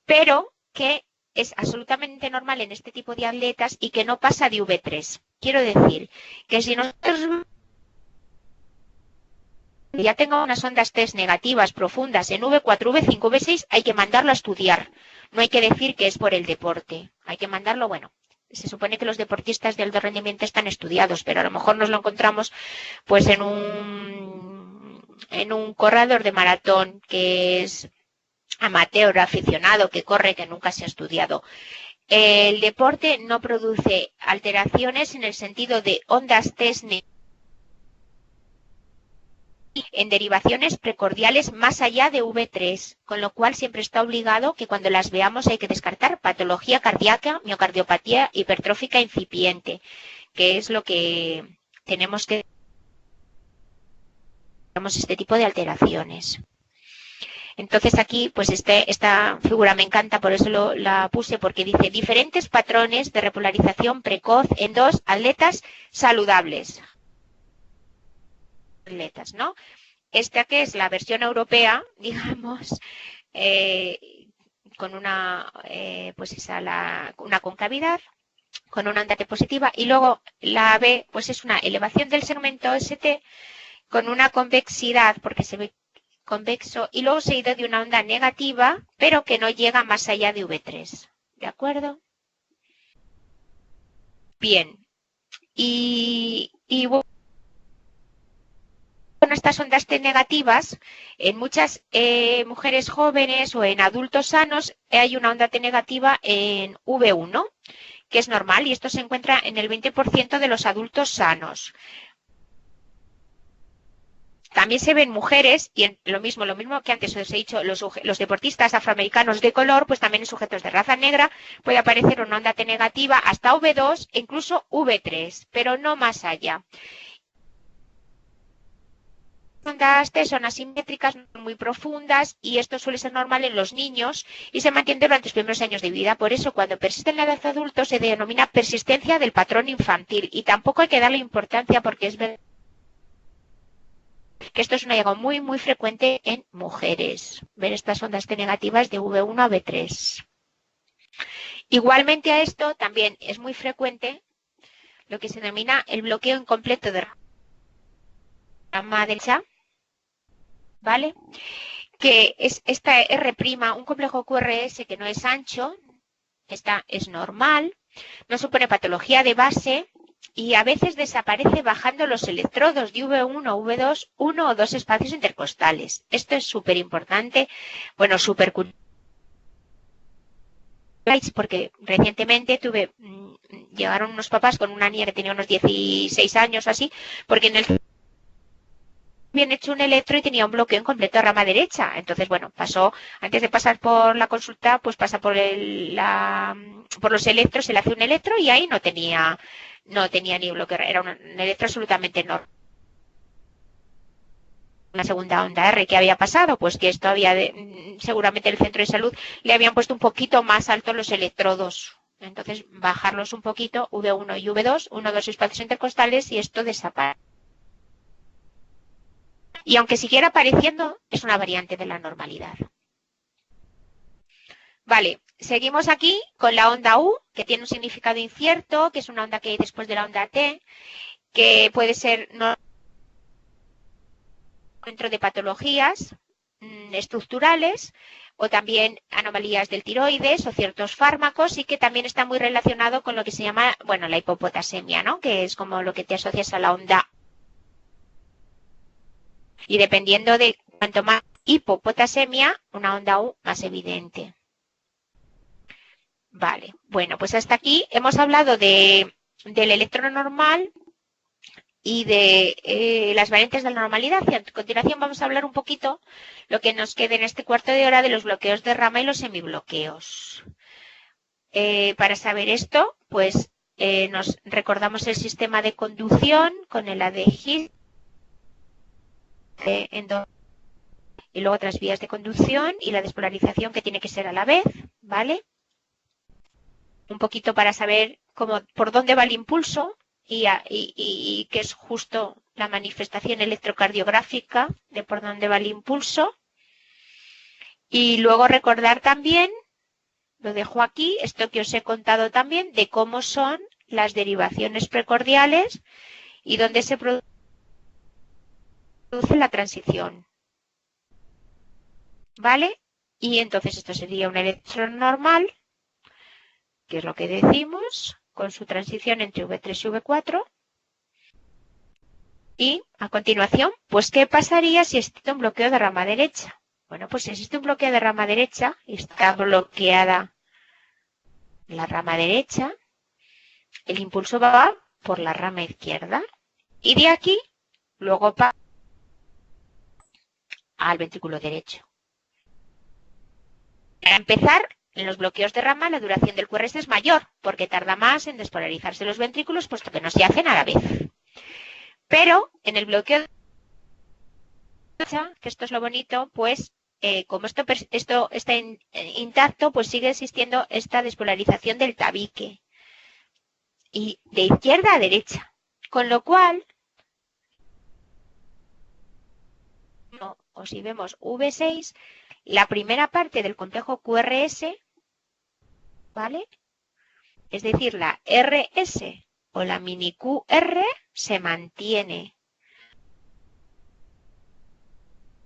pero que es absolutamente normal en este tipo de atletas y que no pasa de V3. Quiero decir que si nosotros ya tenga unas ondas test negativas profundas en V4, V5, V6, hay que mandarlo a estudiar. No hay que decir que es por el deporte. Hay que mandarlo, se supone que los deportistas de alto rendimiento están estudiados, pero a lo mejor nos lo encontramos pues en un corredor de maratón que es amateur, aficionado, que corre, que nunca se ha estudiado. El deporte no produce alteraciones en el sentido de ondas test negativas en derivaciones precordiales más allá de V3, con lo cual siempre está obligado que cuando las veamos hay que descartar patología cardíaca, miocardiopatía hipertrófica incipiente, que es lo que tenemos este tipo de alteraciones. Entonces aquí, pues esta figura me encanta, por eso la puse, porque dice diferentes patrones de repolarización precoz en 2 atletas saludables. ¿No? Esta que es la versión europea, digamos, con una concavidad, con una onda T positiva, y luego la B, pues es una elevación del segmento ST con una convexidad, porque se ve convexo, y luego seguido de una onda negativa, pero que no llega más allá de V3. ¿De acuerdo? Bien. Y estas ondas T negativas, en muchas mujeres jóvenes o en adultos sanos hay una onda T negativa en V1, que es normal, y esto se encuentra en el 20% de los adultos sanos. También se ven mujeres, y lo mismo que antes os he dicho, los deportistas afroamericanos de color, pues también en sujetos de raza negra puede aparecer una onda T negativa hasta V2 e incluso V3, pero no más allá. ondas T son asimétricas, muy profundas, y esto suele ser normal en los niños y se mantiene durante los primeros años de vida. Por eso, cuando persiste en la edad adulta, se denomina persistencia del patrón infantil. Y tampoco hay que darle importancia porque es verdad que esto es un hallazgo muy, muy frecuente en mujeres. Ver estas ondas T negativas de V1 a V3. Igualmente a esto también es muy frecuente lo que se denomina el bloqueo incompleto de rama derecha, ¿vale? Que es esta R', un complejo QRS que no es ancho, esta es normal, no supone patología de base y a veces desaparece bajando los electrodos de V1 o V2, uno o dos espacios intercostales. Esto es súper importante, bueno, súper curioso, porque recientemente llegaron unos papás con una niña que tenía unos 16 años o así, porque en el habían hecho un electro y tenía un bloqueo incompleto de rama derecha. Entonces, bueno, antes de pasar por la consulta, pues pasa por los electros, se le hace un electro y ahí no tenía ni bloqueo, era un electro absolutamente normal. Una segunda onda R, ¿qué había pasado? Pues que esto seguramente el centro de salud le habían puesto un poquito más altos los electrodos. Entonces, bajarlos un poquito, V1 y V2, uno o dos espacios intercostales y esto desaparece. Y aunque siguiera apareciendo, es una variante de la normalidad. Vale, seguimos aquí con la onda U, que tiene un significado incierto, que es una onda que hay después de la onda T, que puede ser dentro de patologías estructurales o también anomalías del tiroides o ciertos fármacos y que también está muy relacionado con lo que se llama, bueno, la hipopotasemia, ¿no? Que es como lo que te asocias a la onda. Y dependiendo de cuanto más hipopotasemia, una onda U más evidente. Vale, bueno, pues hasta aquí hemos hablado del electro normal y de las variantes de la normalidad. Y a continuación vamos a hablar un poquito lo que nos quede en este cuarto de hora de los bloqueos de rama y los semibloqueos. Para saber esto, pues nos recordamos el sistema de conducción con el ADG y luego otras vías de conducción y la despolarización que tiene que ser a la vez, ¿vale? Un poquito para saber por dónde va el impulso y que es justo la manifestación electrocardiográfica de por dónde va el impulso. Y luego recordar también, lo dejo aquí, esto que os he contado también, de cómo son las derivaciones precordiales y dónde se produce la transición. ¿Vale? Y entonces esto sería un electrón normal, que es lo que decimos, con su transición entre V3 y V4. Y a continuación, pues ¿qué pasaría si existe un bloqueo de rama derecha? Bueno, pues si existe un bloqueo de rama derecha y está bloqueada la rama derecha, el impulso va por la rama izquierda y de aquí luego va al ventrículo derecho. Para empezar, en los bloqueos de rama la duración del QRS es mayor porque tarda más en despolarizarse los ventrículos puesto que no se hacen a la vez. Pero en el bloqueo de derecha, que esto es lo bonito, pues como esto está intacto, pues sigue existiendo esta despolarización del tabique y de izquierda a derecha. Con lo cual, o si vemos V6, la primera parte del complejo QRS, ¿vale? Es decir, la RS o la mini QR se mantiene.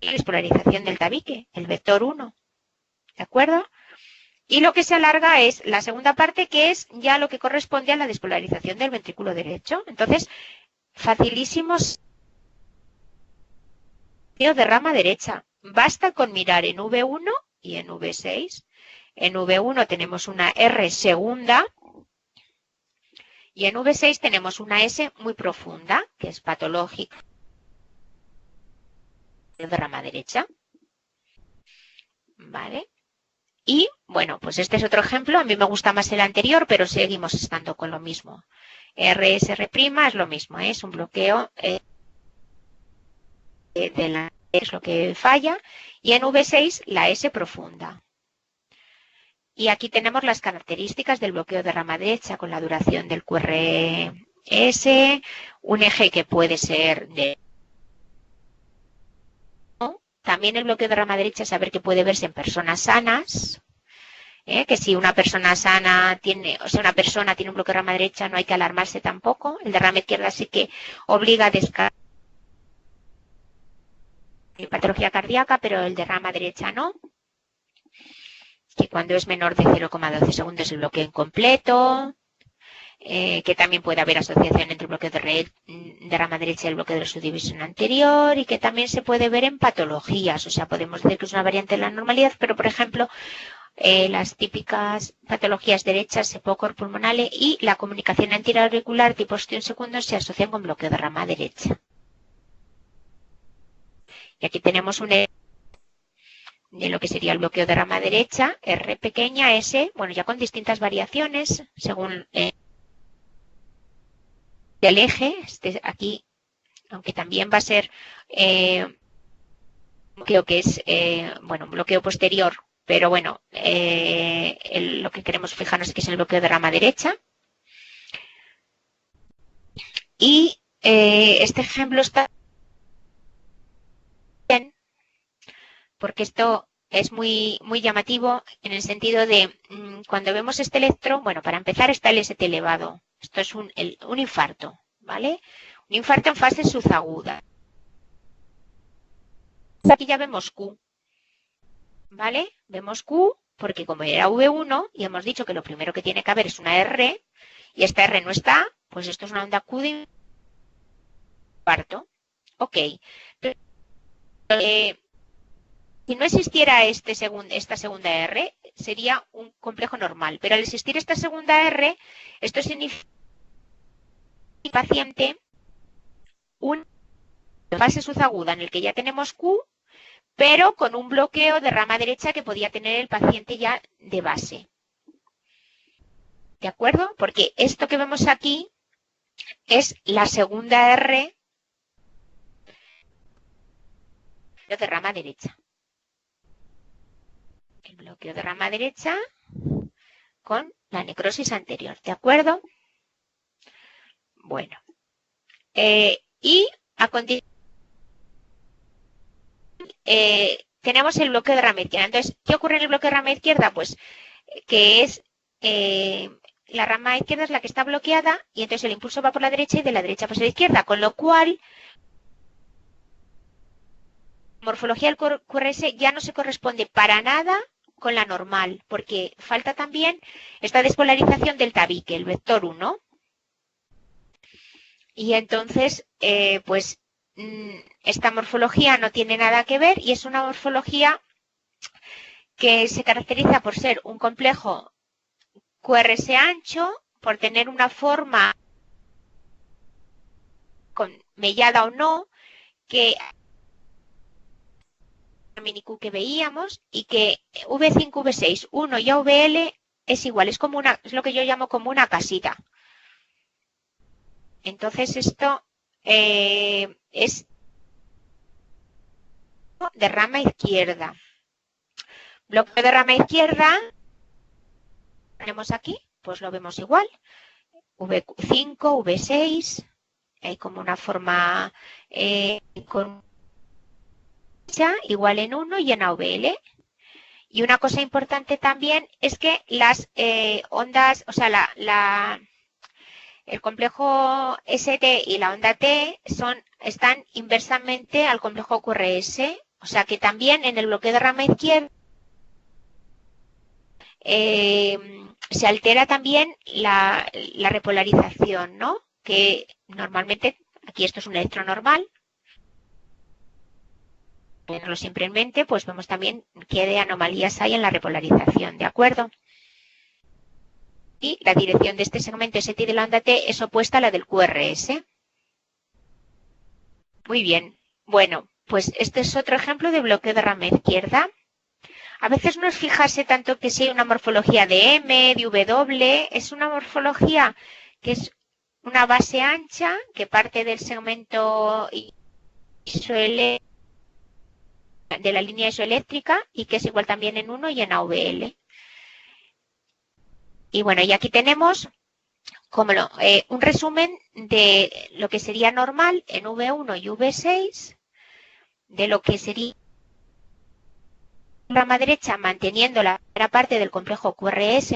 La despolarización del tabique, el vector 1, ¿de acuerdo? Y lo que se alarga es la segunda parte, que es ya lo que corresponde a la despolarización del ventrículo derecho. Entonces, facilísimos de rama derecha. Basta con mirar en V1 y en V6. En V1 tenemos una R segunda y en V6 tenemos una S muy profunda, que es patológica de rama derecha. ¿Vale? Y, bueno, pues este es otro ejemplo. A mí me gusta más el anterior, pero seguimos estando con lo mismo. RSR' es lo mismo, ¿eh? Es un bloqueo de la es lo que falla, y en V6 la S profunda. Y aquí tenemos las características del bloqueo de rama derecha con la duración del QRS, un eje que puede ser de... También el bloqueo de rama derecha, saber que puede verse en personas sanas, que si una persona sana tiene, o sea, una persona tiene un bloqueo de rama derecha, no hay que alarmarse tampoco. El de rama izquierda sí que obliga a descartar patología cardíaca, pero el de rama derecha no. Que cuando es menor de 0,12 segundos el bloqueo incompleto, que también puede haber asociación entre el bloqueo de rama derecha y el bloqueo de la subdivisión anterior, y que también se puede ver en patologías. O sea, podemos decir que es una variante de la normalidad, pero por ejemplo, las típicas patologías derechas, epocor pulmonale y la comunicación antiauricular tipo ostión segundo se asocian con bloqueo de rama derecha. Y aquí tenemos un de lo que sería el bloqueo de rama derecha, R pequeña, S, bueno, ya con distintas variaciones según el eje. Aquí, aunque también va a ser bloqueo que es, bueno, un bloqueo posterior, pero bueno, lo que queremos fijarnos es que es el bloqueo de rama derecha. Y este ejemplo está bien, porque esto es muy llamativo en el sentido de cuando vemos este electro, bueno, para empezar está el ST elevado. Esto es un infarto, ¿vale? Un infarto en fase subaguda. Aquí ya vemos Q, ¿vale? Vemos Q porque como era V1 y hemos dicho que lo primero que tiene que haber es una R y esta R no está, pues esto es una onda Q de infarto. Ok. Pero, si no existiera esta segunda R, sería un complejo normal. Pero al existir esta segunda R, esto significa que el paciente una fase subaguda en el que ya tenemos Q, pero con un bloqueo de rama derecha que podía tener el paciente ya de base. ¿De acuerdo? Porque esto que vemos aquí es la segunda R de rama derecha. El bloqueo de rama derecha con la necrosis anterior, ¿de acuerdo? Bueno, y a continuación tenemos el bloqueo de rama izquierda. Entonces, ¿qué ocurre en el bloqueo de rama izquierda? Pues que es la rama izquierda es la que está bloqueada y entonces el impulso va por la derecha y de la derecha pues a la izquierda, con lo cual la morfología del QRS ya no se corresponde para nada con la normal, porque falta también esta despolarización del tabique, el vector 1. Y entonces, pues, esta morfología no tiene nada que ver y es una morfología que se caracteriza por ser un complejo QRS ancho, por tener una forma con mellada o no, que mini Q que veíamos y que V5, V6, 1 y AVL es igual, es como es lo que yo llamo como una casita. Entonces esto es de rama izquierda. Bloqueo de rama izquierda, tenemos aquí, pues lo vemos igual. V5, V6, hay como una forma con igual en 1 y en AVL. Y una cosa importante también es que las ondas, o sea, el complejo ST y la onda T están inversamente al complejo QRS, o sea que también en el bloqueo de rama izquierda se altera también la repolarización, ¿no? Que normalmente, aquí esto es un electro normal, tenerlo siempre en mente, pues vemos también qué de anomalías hay en la repolarización, ¿de acuerdo? Y la dirección de este segmento ST de la onda T es opuesta a la del QRS. Muy bien. Bueno, pues este es otro ejemplo de bloqueo de rama izquierda. A veces no es fijarse tanto que si hay una morfología de M, de W, es una morfología que es una base ancha que parte del segmento ISOL de la línea isoeléctrica y que es igual también en 1 y en AVL. Y bueno, y aquí tenemos como un resumen de lo que sería normal en V1 y V6, de lo que sería la rama derecha manteniendo la primera parte del complejo QRS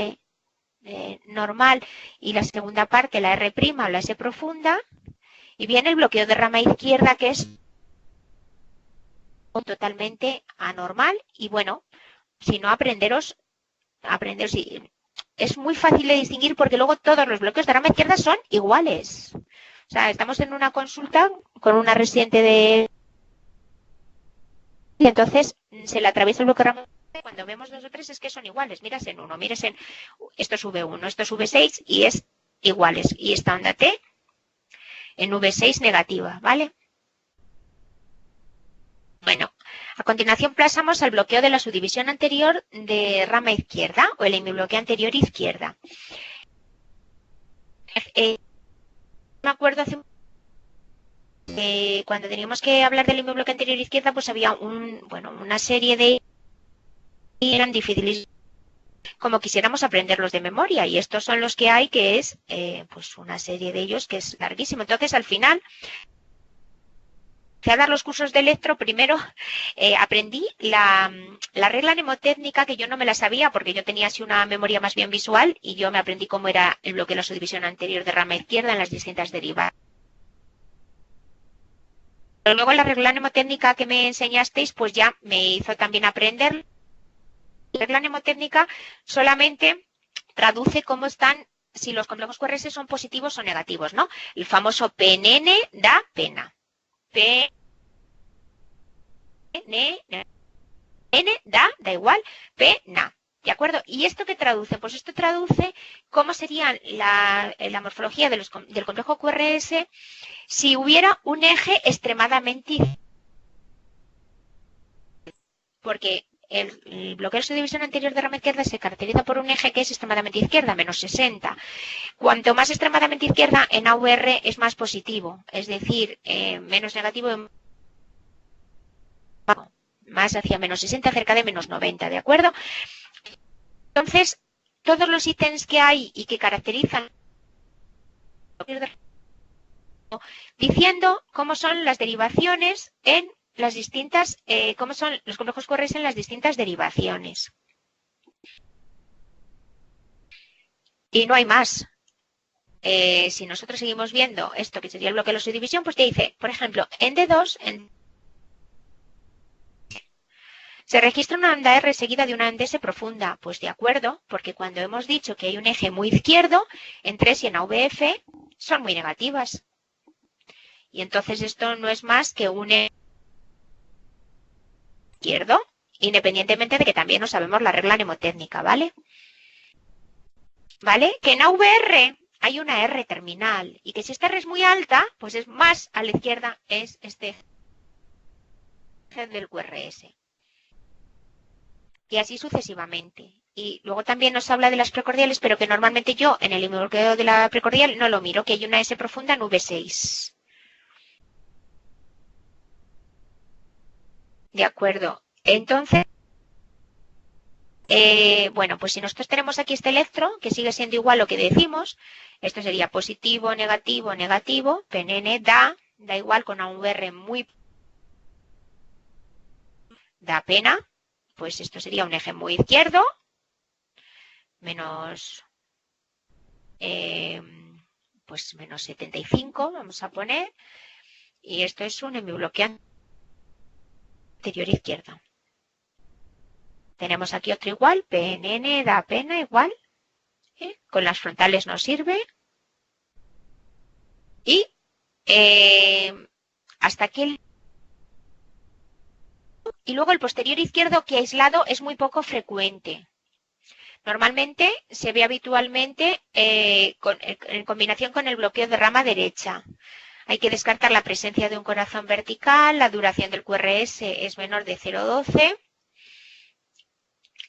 normal y la segunda parte, la R' o la S profunda, y viene el bloqueo de rama izquierda, que es totalmente anormal. Y bueno, si no, aprenderos, es muy fácil de distinguir porque luego todos los bloqueos de rama izquierda son iguales. O sea, estamos en una consulta con una residente de... Y entonces se le atraviesa el bloqueo de rama izquierda. Cuando vemos 2 o 3 es que son iguales. Miras en uno, mires en... Esto es V1, esto es V6 y es iguales. Y esta onda T en V6 negativa, ¿vale? Bueno, a continuación pasamos al bloqueo de la subdivisión anterior de rama izquierda o el hemibloqueo anterior izquierda. Me acuerdo hace cuando teníamos que hablar del hemibloqueo anterior izquierda, pues había una serie de... eran difíciles como quisiéramos aprenderlos de memoria, y estos son los que hay, que es pues una serie de ellos que es larguísimo. Entonces, al final, a dar los cursos de electro, primero aprendí la regla mnemotécnica, que yo no me la sabía porque yo tenía así una memoria más bien visual, y yo me aprendí cómo era el bloqueo de la subdivisión anterior de rama izquierda en las distintas derivas. Pero luego la regla mnemotécnica que me enseñasteis, pues ya me hizo también aprender. La regla mnemotécnica solamente traduce cómo están, si los complejos QRS son positivos o negativos, ¿no? El famoso PNN da pena. PNN da igual, pena. ¿De acuerdo? ¿Y esto qué traduce? Pues esto traduce cómo sería la morfología del complejo QRS si hubiera un eje extremadamente... Porque el bloqueo de subdivisión anterior de rama izquierda se caracteriza por un eje que es extremadamente izquierda, menos 60. Cuanto más extremadamente izquierda, en AVR es más positivo, es decir, menos negativo, más hacia menos 60, cerca de menos 90, ¿de acuerdo? Entonces, todos los ítems que hay y que caracterizan diciendo cómo son las derivaciones en las distintas, cómo son los complejos QRS en las distintas derivaciones. Y no hay más. Si nosotros seguimos viendo esto, que sería el bloqueo de la subdivisión, pues te dice, por ejemplo, en D2, se registra una onda R seguida de una onda S profunda. Pues de acuerdo, porque cuando hemos dicho que hay un eje muy izquierdo, en 3 y en AVF, son muy negativas. Y entonces esto no es más que un eje izquierdo, independientemente de que también no sabemos la regla mnemotécnica, ¿vale? ¿Vale? Que en AVR hay una R terminal y que si esta R es muy alta, pues es más a la izquierda, es este eje del QRS. Y así sucesivamente. Y luego también nos habla de las precordiales, pero que normalmente yo en el hemibloqueo de la precordial no lo miro, que hay una S profunda en V6. De acuerdo. Entonces, bueno, pues si nosotros tenemos aquí este electro, que sigue siendo igual lo que decimos, esto sería positivo, negativo, negativo, PNN da igual con un VR muy... da pena, pues esto sería un eje muy izquierdo, menos... pues menos 75, vamos a poner, y esto es un hemibloqueo anterior izquierda. Tenemos aquí otro igual, PNN da pena igual, con las frontales nos sirve, y hasta aquí y luego el posterior izquierdo, que aislado es muy poco frecuente. Normalmente se ve habitualmente en combinación con el bloqueo de rama derecha. Hay que descartar la presencia de un corazón vertical, la duración del QRS es menor de 0,12.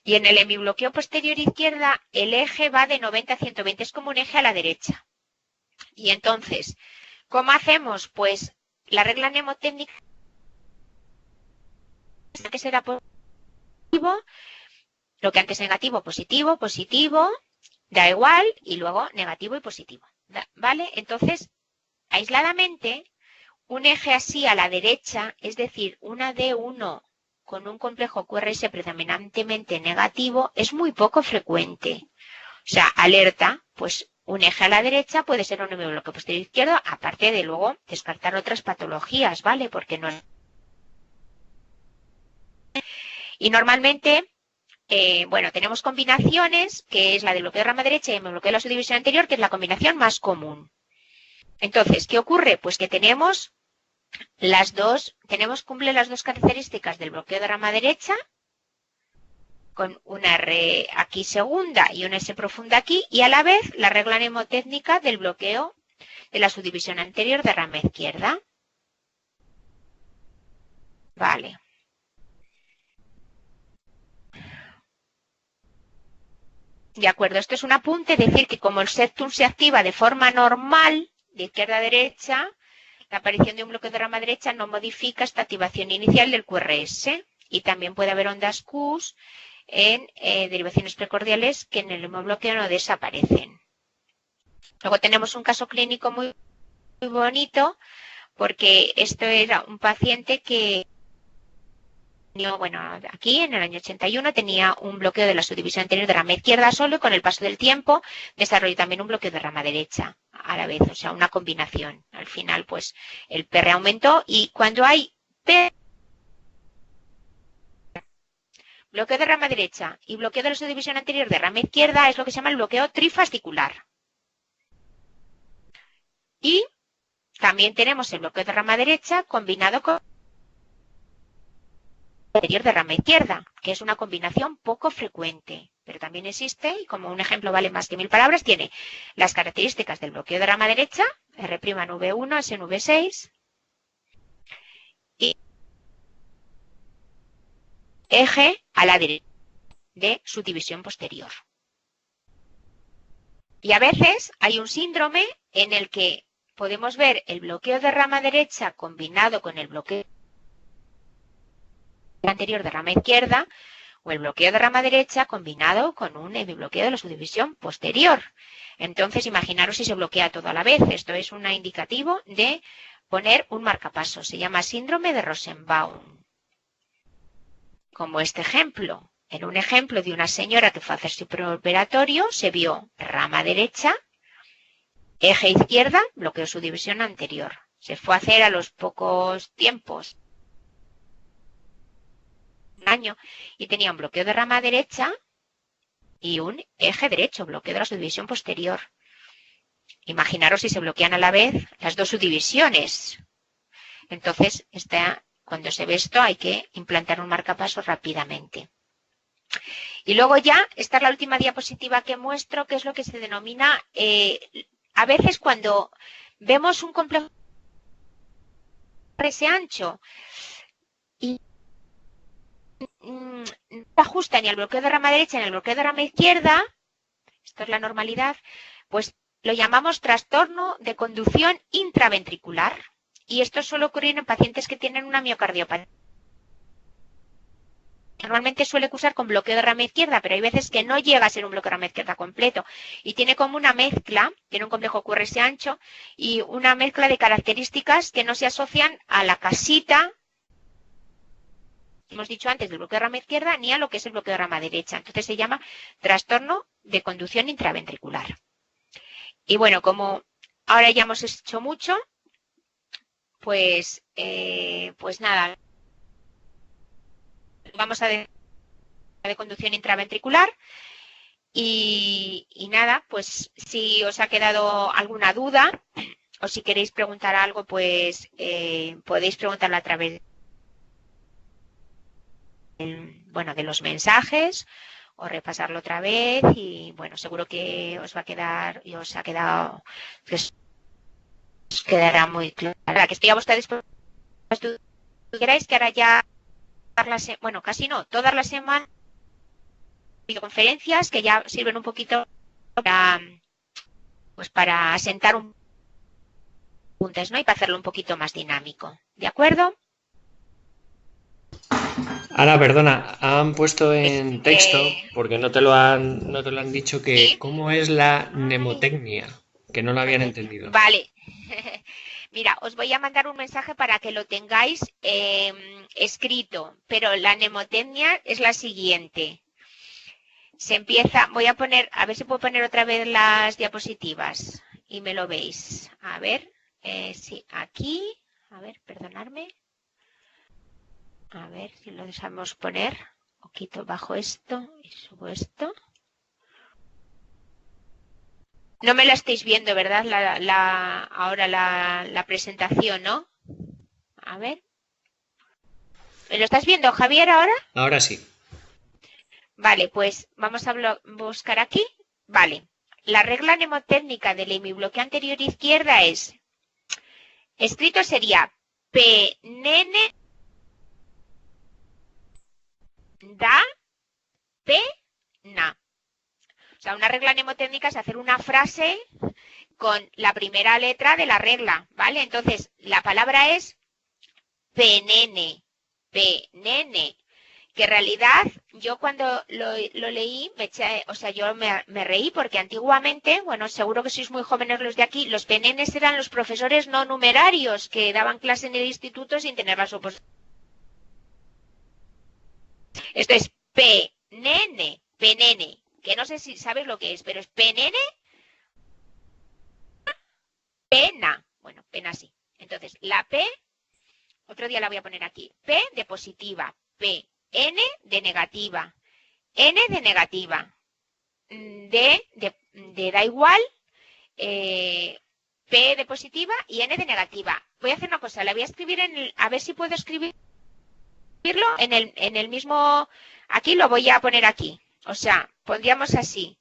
Y en el hemibloqueo posterior izquierda, el eje va de 90 a 120, es como un eje a la derecha. Y entonces, ¿cómo hacemos? Pues la regla mnemotécnica que será positivo, lo que antes negativo, positivo, positivo, da igual, y luego negativo y positivo, ¿vale? Entonces, aisladamente, un eje así a la derecha, es decir, una D1 con un complejo QRS predominantemente negativo, es muy poco frecuente. O sea, alerta, pues un eje a la derecha puede ser un hemibloqueo posterior izquierdo, aparte de luego descartar otras patologías, ¿vale? Porque no. Y normalmente, bueno, tenemos combinaciones, que es la del bloqueo de rama derecha y el bloqueo de la subdivisión anterior, que es la combinación más común. Entonces, ¿qué ocurre? Pues que tenemos cumple las dos características del bloqueo de rama derecha, con una R aquí segunda y una S profunda aquí, y a la vez la regla mnemotécnica del bloqueo de la subdivisión anterior de rama izquierda. Vale. De acuerdo, esto es un apunte, decir que como el septum se activa de forma normal, de izquierda a derecha, la aparición de un bloqueo de rama derecha no modifica esta activación inicial del QRS. Y también puede haber ondas Q en derivaciones precordiales que en el hemobloqueo no desaparecen. Luego tenemos un caso clínico muy bonito, porque esto era un paciente que, bueno, aquí en el año 81 tenía un bloqueo de la subdivisión anterior de rama izquierda solo, y con el paso del tiempo desarrolló también un bloqueo de rama derecha a la vez, o sea, una combinación. Al final, pues, el PR aumentó, y cuando hay bloqueo de rama derecha y bloqueo de la subdivisión anterior de rama izquierda, es lo que se llama el bloqueo trifascicular. Y también tenemos el bloqueo de rama derecha combinado con anterior de rama izquierda, que es una combinación poco frecuente, pero también existe, y como un ejemplo vale más que 1000 palabras, tiene las características del bloqueo de rama derecha, R' en V1, S en V6, y eje a la derecha de subdivisión posterior. Y a veces hay un síndrome en el que podemos ver el bloqueo de rama derecha combinado con el bloqueo anterior de rama izquierda, o el bloqueo de rama derecha combinado con un hemibloqueo de la subdivisión posterior. Entonces, imaginaros si se bloquea todo a la vez. Esto es un indicativo de poner un marcapaso. Se llama síndrome de Rosenbaum. Como este ejemplo. En un ejemplo de una señora que fue a hacer su preoperatorio, se vio rama derecha, eje izquierda, bloqueo subdivisión anterior. Se fue a hacer a los pocos tiempos, un año, y tenía un bloqueo de rama derecha y un eje derecho, bloqueo de la subdivisión posterior. Imaginaros si se bloquean a la vez las dos subdivisiones. Entonces, cuando se ve esto, hay que implantar un marcapasos rápidamente. Y luego ya, esta es la última diapositiva que muestro, que es lo que se denomina, a veces cuando vemos un complejo ese ancho y no se ajusta ni al bloqueo de rama derecha ni al bloqueo de rama izquierda, esto es la normalidad, pues lo llamamos trastorno de conducción intraventricular. Y esto suele ocurrir en pacientes que tienen una miocardiopatía. Normalmente suele cursar con bloqueo de rama izquierda, pero hay veces que no llega a ser un bloqueo de rama izquierda completo. Y tiene como una mezcla, tiene un complejo QRS ancho y una mezcla de características que no se asocian a la casita, hemos dicho antes, del bloqueo de rama izquierda, ni a lo que es el bloqueo de rama derecha. Entonces se llama trastorno de conducción intraventricular. Y bueno, como ahora ya hemos hecho mucho, pues nada, vamos a de conducción intraventricular y nada, pues si os ha quedado alguna duda o si queréis preguntar algo, pues podéis preguntarlo a través de los mensajes o repasarlo otra vez y bueno, seguro que os va a quedar y os ha quedado, que os quedará muy clara, que estoy a vuestra disposición. Queráis que ahora ya, bueno, casi no, todas las semanas videoconferencias que ya sirven un poquito para asentar un puntos, ¿no? Y para hacerlo un poquito más dinámico. ¿De acuerdo? Ahora, perdona, han puesto en texto, Eh, porque no te lo han dicho, que sí. cómo es la Ay, mnemotecnia, que no lo habían mnemotecnia. entendido. Vale. Mira, os voy a mandar un mensaje para que lo tengáis escrito, pero la mnemotecnia es la siguiente. Se empieza, voy a poner, a ver si puedo poner otra vez las diapositivas y me lo veis. A ver, sí, aquí, a ver, perdonadme, a ver si lo dejamos poner. O quito, bajo esto y subo esto. No me la estáis viendo, ¿verdad? Ahora la presentación, ¿no? A ver. ¿Me lo estás viendo, Javier, ahora? Ahora sí. Vale, pues vamos a buscar aquí. Vale. La regla mnemotécnica del hemibloqueo anterior izquierda es, escrito sería penene da pena. O sea, una regla mnemotécnica es hacer una frase con la primera letra de la regla, ¿vale? Entonces, la palabra es penene, penene, que en realidad yo cuando lo leí, o sea, yo me reí porque antiguamente, bueno, seguro que sois muy jóvenes los de aquí, los penenes eran los profesores no numerarios que daban clase en el instituto sin tener las oposiciones. Esto es penene, penene, que no sé si sabes lo que es, pero es penene, pena. Bueno, pena sí. Entonces, la P, otro día la voy a poner aquí, P de positiva, P, N de negativa, N de negativa, de da igual, P de positiva y N de negativa. Voy a hacer una cosa, la voy a escribir a ver si puedo escribirlo en el mismo, aquí lo voy a poner aquí. O sea, pondríamos así,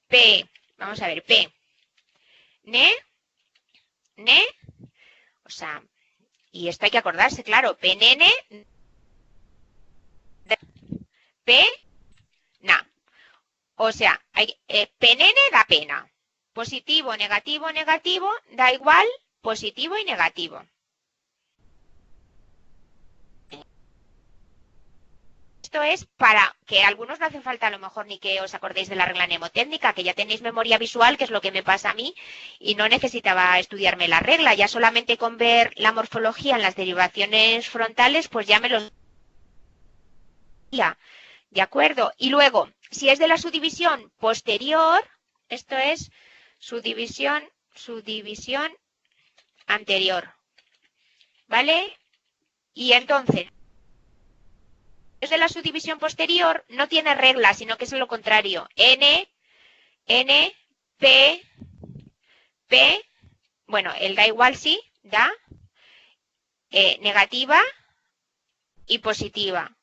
P, vamos a ver, P, ne, ne, o sea, y esto hay que acordarse, claro, P, nene, P, na. O sea, penene da pena. Positivo, negativo, negativo, da igual, positivo y negativo. Esto es para que algunos no hace falta a lo mejor ni que os acordéis de la regla mnemotécnica, que ya tenéis memoria visual, que es lo que me pasa a mí, y no necesitaba estudiarme la regla, ya solamente con ver la morfología en las derivaciones frontales, pues ya me los decía, ¿de acuerdo? Y luego, si es de la subdivisión posterior, esto es subdivisión anterior, ¿vale? Y entonces, es de la subdivisión posterior, no tiene regla, sino que es lo contrario. N, P, P, bueno, el da igual sí, da, negativa y positiva.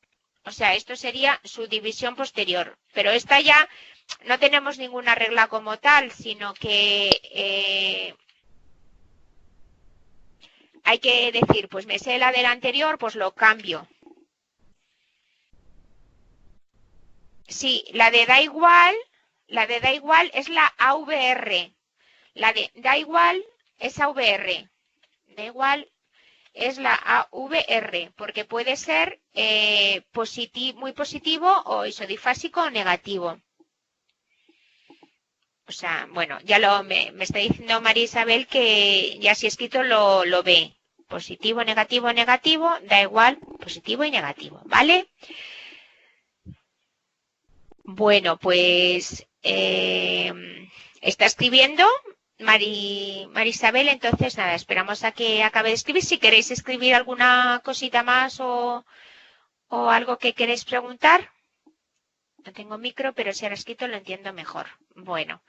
O sea, esto sería subdivisión posterior. Pero esta ya no tenemos ninguna regla como tal, sino que hay que decir, pues me sé la del anterior, pues lo cambio. Sí, la de da igual es la AVR. La de da igual es AVR. Da igual es la AVR, porque puede ser muy positivo o isodifásico o negativo. O sea, bueno, ya me está diciendo María Isabel que ya si escrito lo ve. Positivo, negativo, negativo, da igual, positivo y negativo, ¿vale? Bueno, pues está escribiendo Isabel, entonces nada, esperamos a que acabe de escribir. Si queréis escribir alguna cosita más o algo que queréis preguntar. No tengo micro, pero si ahora escrito lo entiendo mejor. Bueno,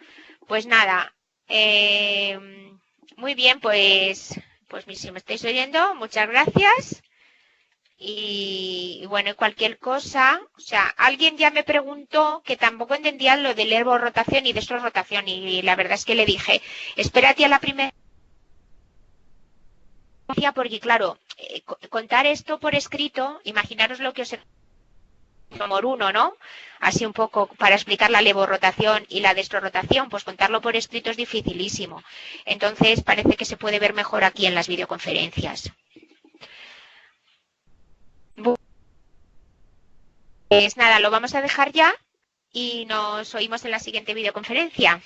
pues nada. eh, Muy bien, pues si me estáis oyendo, muchas gracias. Y bueno, cualquier cosa, o sea, alguien ya me preguntó que tampoco entendía lo del herbo rotación y de su rotación y la verdad es que le dije, espérate a la primera porque claro, contar esto por escrito, imaginaros lo que os he por uno, ¿no? Así un poco para explicar la levorrotación y la destrorotación, pues contarlo por escrito es dificilísimo. Entonces parece que se puede ver mejor aquí en las videoconferencias. Pues nada, lo vamos a dejar ya y nos oímos en la siguiente videoconferencia.